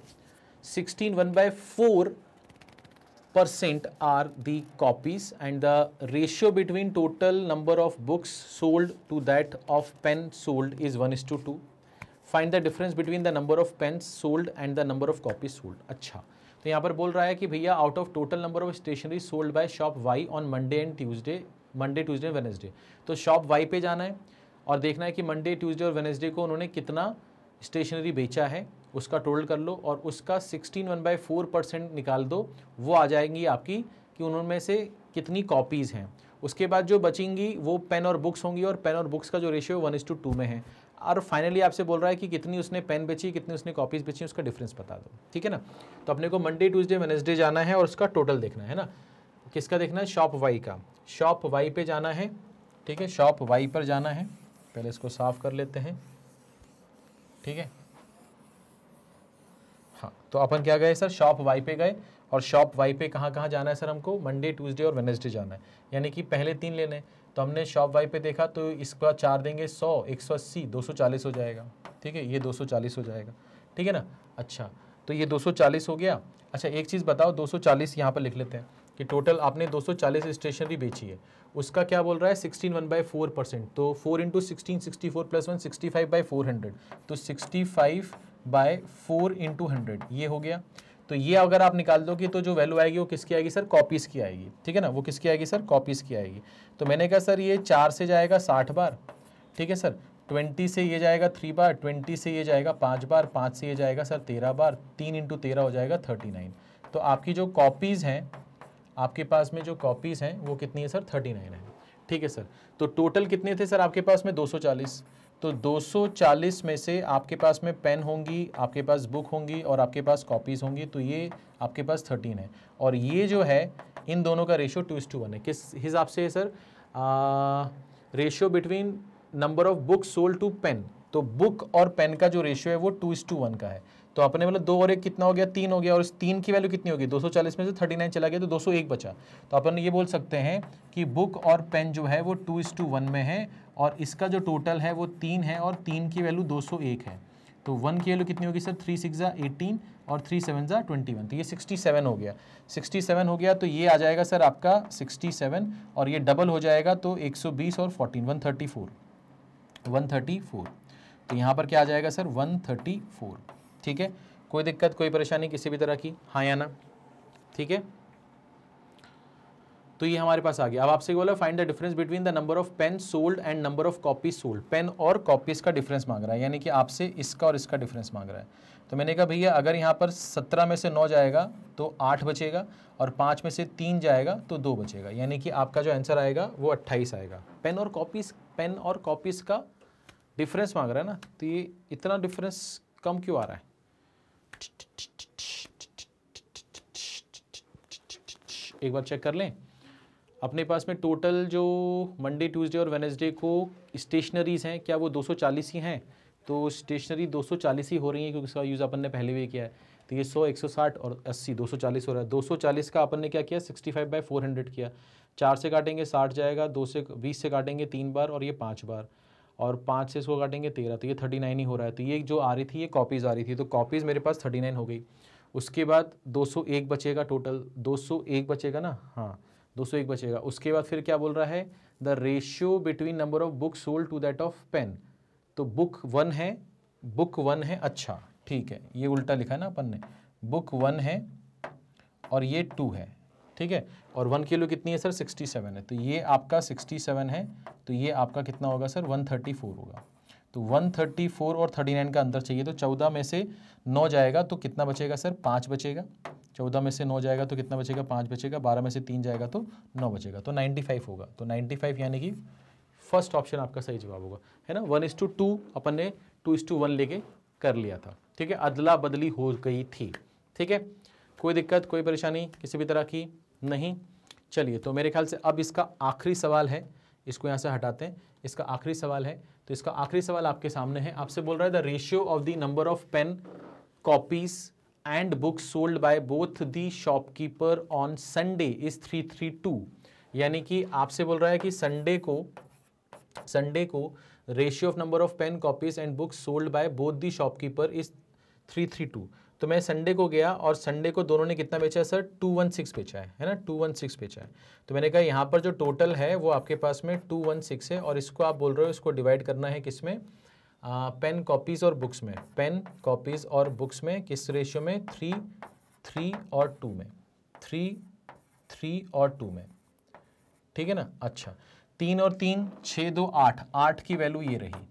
16 1/4% are the copies and the ratio between total number of books sold to that of pen sold is 1:2. Find the difference between the number of pens sold and the number of copies sold. अच्छा, तो यहाँ पर बोल रहा है कि भैया out of total number of stationery sold by shop Y on Monday and Tuesday, Monday Tuesday Wednesday, तो शॉप वाई पे जाना है और देखना है कि मंडे ट्यूसडे और वेडनेसडे को उन्होंने कितना स्टेशनरी बेचा है, उसका टोटल कर लो और उसका 16 1/4% निकाल दो, वो आ जाएंगी आपकी कि उनमें से कितनी कॉपीज़ हैं। उसके बाद जो बचेंगी वो पेन और बुक्स होंगी और पेन और बुक्स का जो रेशियो 1:2 में है। और फाइनली आपसे बोल रहा है कि कितनी उसने पेन बेची, कितनी उसने कॉपीज़ बेची, उसका डिफरेंस बता दो, ठीक है ना। तो अपने को मंडे ट्यूसडे वेडनेसडे जाना है और उसका टोटल देखना है ना। किसका देखना है, शॉप वाई का। शॉप वाई पे जाना है, ठीक है, शॉप वाई पर जाना है। पहले इसको साफ कर लेते हैं, ठीक है। हाँ, तो अपन क्या गए सर, शॉप वाई पे गए और शॉप वाई पे कहाँ कहाँ जाना है सर, हमको मंडे ट्यूसडे और वेडनेसडे जाना है, यानी कि पहले 3 लेने। तो हमने शॉप वाई पे देखा तो इसका 4 देंगे 100 180 240 हो जाएगा, ठीक है, ये 240 हो जाएगा, ठीक है ना। अच्छा, तो ये 240 हो गया। अच्छा एक चीज़ बताओ, 240 यहाँ पर लिख लेते हैं, कि टोटल आपने 240 स्टेशनरी बेची है, उसका क्या बोल रहा है 16 1/4%, तो 4 इंटू 16 64 प्लस 1 65/400, तो 65/4 इंटू 100 ये हो गया। तो ये अगर आप निकाल दोगे तो जो वैल्यू आएगी वो किसकी आएगी सर, कॉपीज़ की आएगी, ठीक है ना, वो किसकी आएगी सर, कॉपीज़ की आएगी। तो मैंने कहा सर ये 4 से जाएगा 60 बार, ठीक है सर, 20 से ये जाएगा 3 बार, 20 से ये जाएगा 5 बार, 5 से ये जाएगा सर 13 बार, 3 इंटू 13 हो जाएगा 39। तो आपकी जो कॉपीज़ हैं, आपके पास में जो कॉपीज़ हैं वो कितनी है सर, 39 है, ठीक है सर। तो टोटल कितने थे सर आपके पास में, 240। तो 240 में से आपके पास में पेन होंगी, आपके पास बुक होंगी और आपके पास कॉपीज़ होंगी, तो ये आपके पास 13 है। और ये जो है इन दोनों का रेशियो 2:1 है। किस हिसाब से है sir, ratio between number of book sold to pen. तो बुक और पेन का जो रेशियो है वो 2:1 का है। तो अपने मतलब 2 और 1 कितना हो गया, 3 हो गया, और इस 3 की वैल्यू कितनी होगी, 240 में से 39 चला गया तो 201 बचा। तो अपन ये बोल सकते हैं कि बुक और पेन जो है वो 2:1 में है, और इसका जो टोटल है वो 3 है, और 3 की वैल्यू 201 है। तो 1 की वैल्यू कितनी होगी सर, 3 6 18 और 3 7 21, तो ये 67 हो गया। 67 हो गया तो ये आ जाएगा सर आपका 67, और ये डबल हो जाएगा तो 120 और 14 134। तो यहाँ पर क्या आ जाएगा सर, 134, ठीक है। कोई दिक्कत, कोई परेशानी किसी भी तरह की, हाँ या ना, ठीक है। तो ये हमारे पास आ गया। अब आपसे बोला find the difference between the number of pen sold and number of copies sold. Pen और कॉपीज का डिफरेंस मांग रहा है, यानी कि आपसे इसका और इसका डिफरेंस मांग रहा है। तो मैंने कहा भैया अगर यहाँ पर 17 में से 9 जाएगा तो 8 बचेगा, और 5 में से 3 जाएगा तो 2 बचेगा, यानी कि आपका जो आंसर आएगा वो 28 आएगा। पेन और कॉपीज का डिफरेंस मांग रहा है ना, तो ये इतना डिफरेंस कम क्यों आ रहा है। एक बार चेक कर लें अपने पास में टोटल जो मंडे ट्यूसडे और वेडनेसडे को स्टेशनरीज हैं, क्या वो 240 ही हैं। तो स्टेशनरी 240 ही हो रही है क्योंकि इसका यूज़ अपन ने पहले भी किया है। तो ये 100 160 और 80 240 हो रहा है। 240 का अपन ने क्या किया, 65/400 किया। 4 से काटेंगे 60 जाएगा, 20 से काटेंगे 3 बार और ये 5 बार, और 5 से इसको काटेंगे 13, तो ये 39 ही हो रहा है। तो ये जो आ रही थी ये कॉपीज़ आ रही थी, तो कॉपीज़ मेरे पास 39 हो गई। उसके बाद 201 बचेगा, टोटल 201 बचेगा ना, हाँ 201 बचेगा। उसके बाद फिर क्या बोल रहा है, the ratio between number of book sold to that of pen. तो बुक 1 है, अच्छा ठीक है, ये उल्टा लिखा है ना अपन ने, बुक 1 है और ये 2 है, ठीक है। और 1 किलो कितनी है सर, 67 है, तो ये आपका 67 है, तो ये आपका कितना होगा सर, 134 होगा। तो 134 और 39 का अंतर चाहिए, तो 14 में से 9 जाएगा तो कितना बचेगा सर, 5 बचेगा। 14 में से 9 जाएगा तो कितना बचेगा, 5 बचेगा। 12 में से 3 जाएगा तो 9 बचेगा, तो 95 होगा। तो 95 यानी कि फर्स्ट ऑप्शन आपका सही जवाब होगा, है ना। 1:2 अपन ने 2:1 लेके कर लिया था, ठीक है, अदला बदली हो गई थी, ठीक है। कोई दिक्कत, कोई परेशानी किसी भी तरह की नहीं। चलिए, तो मेरे ख्याल से अब इसका आखिरी सवाल है, इसको यहाँ से हटाते हैं, इसका आखिरी सवाल है। तो इसका आखिरी सवाल आपके सामने है, आपसे बोल रहा है the ratio of the number of pen copies and books sold by both the shopkeeper on Sunday is 3:3:2। यानी कि आपसे बोल रहा है कि संडे को ratio of number of pen copies and books sold by both the shopkeeper is 3:3:2। तो मैं संडे को गया और संडे को दोनों ने कितना बेचा है सर, 216 बेचा है ना, 216 बेचा है। तो मैंने कहा यहाँ पर जो टोटल है वो आपके पास में 216 है, और इसको आप बोल रहे हो इसको डिवाइड करना है किस में, पेन कॉपीज़ और बुक्स में। पेन कॉपीज़ और बुक्स में किस रेशियो में, 3 3 और 2 में, 3 3 और 2 में, ठीक है ना। अच्छा, 3 और 3 6 2 8, 8 की वैल्यू ये रही,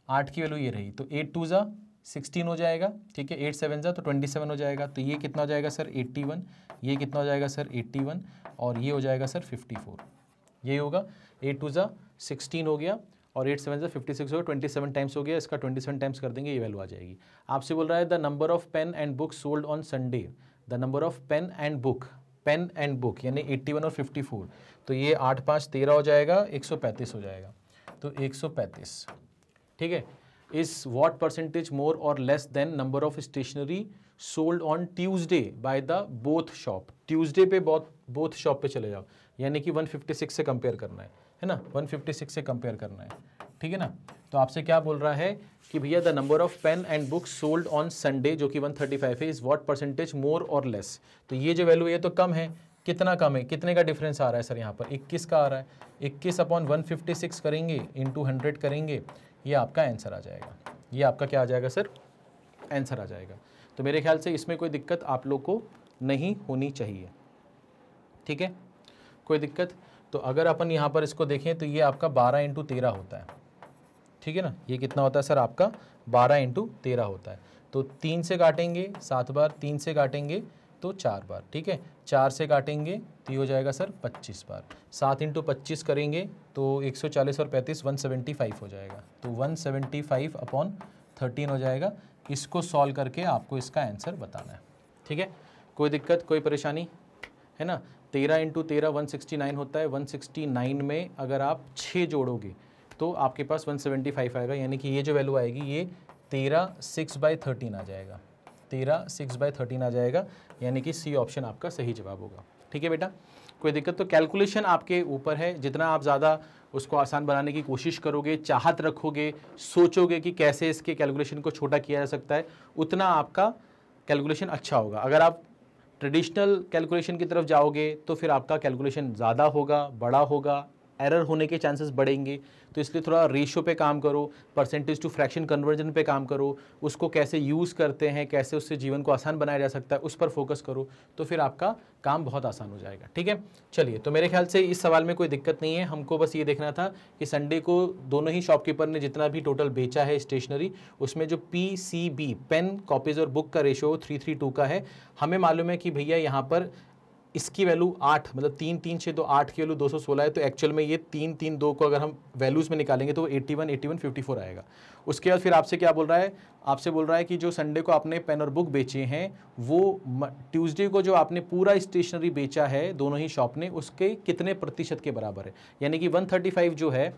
8 की वैल्यू ये रही, तो 8 2 जा 16 हो जाएगा, ठीक है, 8 7 जा तो 27 हो जाएगा। तो ये कितना हो जाएगा सर, 81, ये कितना हो जाएगा सर, 81, और ये हो जाएगा सर 54, यही होगा। 8 2 जा 16 हो गया, और 8 7 जा 56 हो गया, 27 टाइम्स हो गया, इसका 27 टाइम्स कर देंगे, ये वैल्यू आ जाएगी। आपसे बोल रहा है the number of pen and book sold on Sunday, the number of pen and book यानी 81 और 54, तो ये 8 5 13 हो जाएगा, 135 हो जाएगा। तो 135, ठीक है, इज व्हाट परसेंटेज मोर और less than number of stationery sold on Tuesday by the both shop. Tuesday पे बोथ शॉप पे चले जाओ, यानी कि 156 से कंपेयर करना है ना, 156 से कंपेयर करना है, ठीक है ना। तो आपसे क्या बोल रहा है कि भैया the number of pen and books sold on Sunday जो कि 135 है, इज व्हाट परसेंटेज मोर और लेस। तो ये जो वैल्यू है तो कम है, कितना कम है, कितने का डिफरेंस आ रहा है सर यहाँ पर 21 का आ रहा है, 21/156 करेंगे इंटू 100 करेंगे, ये आपका आंसर आ जाएगा। ये आपका क्या आ जाएगा सर, आंसर आ जाएगा। तो मेरे ख्याल से इसमें कोई दिक्कत आप लोग को नहीं होनी चाहिए, ठीक है, कोई दिक्कत। तो अगर अपन यहाँ पर इसको देखें तो ये आपका 12 × 13 होता है, ठीक है ना। ये कितना होता है सर आपका 12 × 13 होता है। तो 3 से काटेंगे 7 बार, 3 से काटेंगे तो 4 बार, ठीक है, 4 से काटेंगे तो ये हो जाएगा सर 25 बार। 7 × 25 करेंगे तो 140 और 35 175 हो जाएगा। तो 175/13 हो जाएगा। इसको सॉल्व करके आपको इसका आंसर बताना है, ठीक है, कोई दिक्कत कोई परेशानी है ना। 13 × 13 169 होता है। 169 में अगर आप 6 जोड़ोगे तो आपके पास 175 आएगा, यानी कि ये जो वैल्यू आएगी ये 13 6/13 आ जाएगा, 13 6/13 आ जाएगा, यानी कि सी ऑप्शन आपका सही जवाब होगा, ठीक है बेटा, कोई दिक्कत। तो कैलकुलेशन आपके ऊपर है, जितना आप ज़्यादा उसको आसान बनाने की कोशिश करोगे, चाहत रखोगे, सोचोगे कि कैसे इसके कैलकुलेशन को छोटा किया जा सकता है, उतना आपका कैलकुलेशन अच्छा होगा। अगर आप ट्रेडिशनल कैलकुलेशन की तरफ जाओगे तो फिर आपका कैलकुलेशन ज़्यादा होगा, बड़ा होगा, एरर होने के चांसेस बढ़ेंगे। तो इसलिए थोड़ा रेशियो पे काम करो, परसेंटेज टू फ्रैक्शन कन्वर्जन पे काम करो, उसको कैसे यूज़ करते हैं, कैसे उससे जीवन को आसान बनाया जा सकता है, उस पर फोकस करो, तो फिर आपका काम बहुत आसान हो जाएगा, ठीक है। चलिए, तो मेरे ख्याल से इस सवाल में कोई दिक्कत नहीं है। हमको बस ये देखना था कि संडे को दोनों ही शॉपकीपर ने जितना भी टोटल बेचा है स्टेशनरी, उसमें जो PCB पेन, कॉपीज़ और बुक का रेशियो 3:3:2 का है। हमें मालूम है कि भैया यहाँ पर इसकी वैल्यू 8, मतलब 3 3 6 2 8 की वैल्यू 216 है। तो एक्चुअल में ये 3 3 2 को अगर हम वैल्यूज़ में निकालेंगे तो 81 81 54 आएगा। उसके बाद फिर आपसे क्या बोल रहा है, आपसे बोल रहा है कि जो संडे को आपने पेन और बुक बेचे हैं वो ट्यूसडे को जो आपने पूरा स्टेशनरी बेचा है दोनों ही शॉप ने, उसके कितने प्रतिशत के बराबर है। यानी कि 135 जो है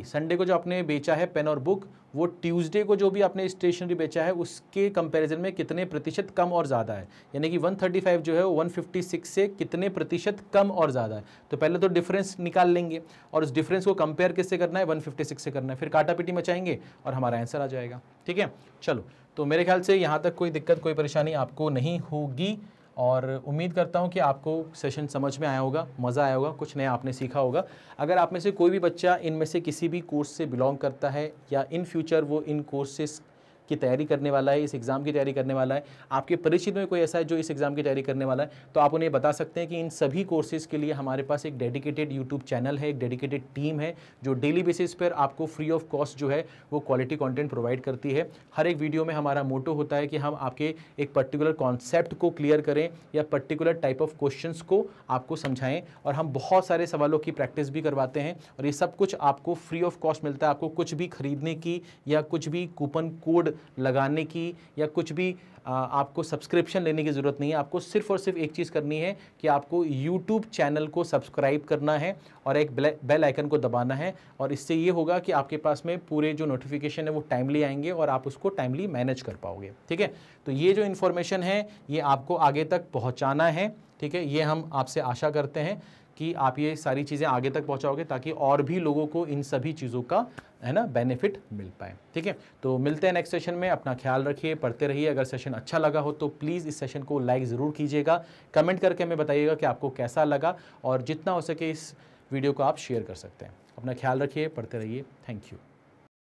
संडे को जो आपने बेचा है पेन और बुक, वो ट्यूसडे को जो भी आपने स्टेशनरी बेचा है उसके कंपैरिजन में कितने प्रतिशत कम और ज़्यादा है। यानी कि 135 जो है वो 156 से कितने प्रतिशत कम और ज़्यादा है। तो पहले तो डिफरेंस निकाल लेंगे और उस डिफरेंस को कंपेयर किससे करना है, 156 से करना है, फिर काटापीटी मचाएंगे और हमारा आंसर आ जाएगा, ठीक है। चलो, तो मेरे ख्याल से यहाँ तक कोई दिक्कत कोई परेशानी आपको नहीं होगी और उम्मीद करता हूँ कि आपको सेशन समझ में आया होगा, मज़ा आया होगा, कुछ नया आपने सीखा होगा। अगर आप में से कोई भी बच्चा इनमें से किसी भी कोर्स से बिलोंग करता है या इन फ्यूचर वो इन कोर्सेस की तैयारी करने वाला है, इस एग्ज़ाम की तैयारी करने वाला है, आपके परिचित में कोई ऐसा है जो इस एग्ज़ाम की तैयारी करने वाला है, तो आप उन्हें बता सकते हैं कि इन सभी कोर्सेज के लिए हमारे पास एक डेडिकेटेड यूट्यूब चैनल है, एक डेडिकेटेड टीम है जो डेली बेसिस पर आपको फ्री ऑफ कॉस्ट जो है वो क्वालिटी कंटेंट प्रोवाइड करती है। हर एक वीडियो में हमारा मोटो होता है कि हम आपके एक पर्टिकुलर कॉन्सेप्ट को क्लियर करें या पर्टिकुलर टाइप ऑफ क्वेश्चंस को आपको समझाएं, और हम बहुत सारे सवालों की प्रैक्टिस भी करवाते हैं और ये सब कुछ आपको फ्री ऑफ कॉस्ट मिलता है। आपको कुछ भी खरीदने की या कुछ भी कूपन कोड लगाने की या कुछ भी आपको सब्सक्रिप्शन लेने की ज़रूरत नहीं है। आपको सिर्फ और सिर्फ एक चीज़ करनी है कि आपको यूट्यूब चैनल को सब्सक्राइब करना है और एक बेल आइकन को दबाना है, और इससे ये होगा कि आपके पास में पूरे जो नोटिफिकेशन है वो टाइमली आएंगे और आप उसको टाइमली मैनेज कर पाओगे, ठीक है। तो ये जो इन्फॉर्मेशन है ये आपको आगे तक पहुँचाना है, ठीक है। ये हम आपसे आशा करते हैं कि आप ये सारी चीज़ें आगे तक पहुंचाओगे ताकि और भी लोगों को इन सभी चीज़ों का है ना बेनिफिट मिल पाए, ठीक है। तो मिलते हैं नेक्स्ट सेशन में, अपना ख्याल रखिए, पढ़ते रहिए। अगर सेशन अच्छा लगा हो तो प्लीज़ इस सेशन को लाइक ज़रूर कीजिएगा, कमेंट करके हमें बताइएगा कि आपको कैसा लगा, और जितना हो सके इस वीडियो को आप शेयर कर सकते हैं। अपना ख्याल रखिए, पढ़ते रहिए, थैंक यू।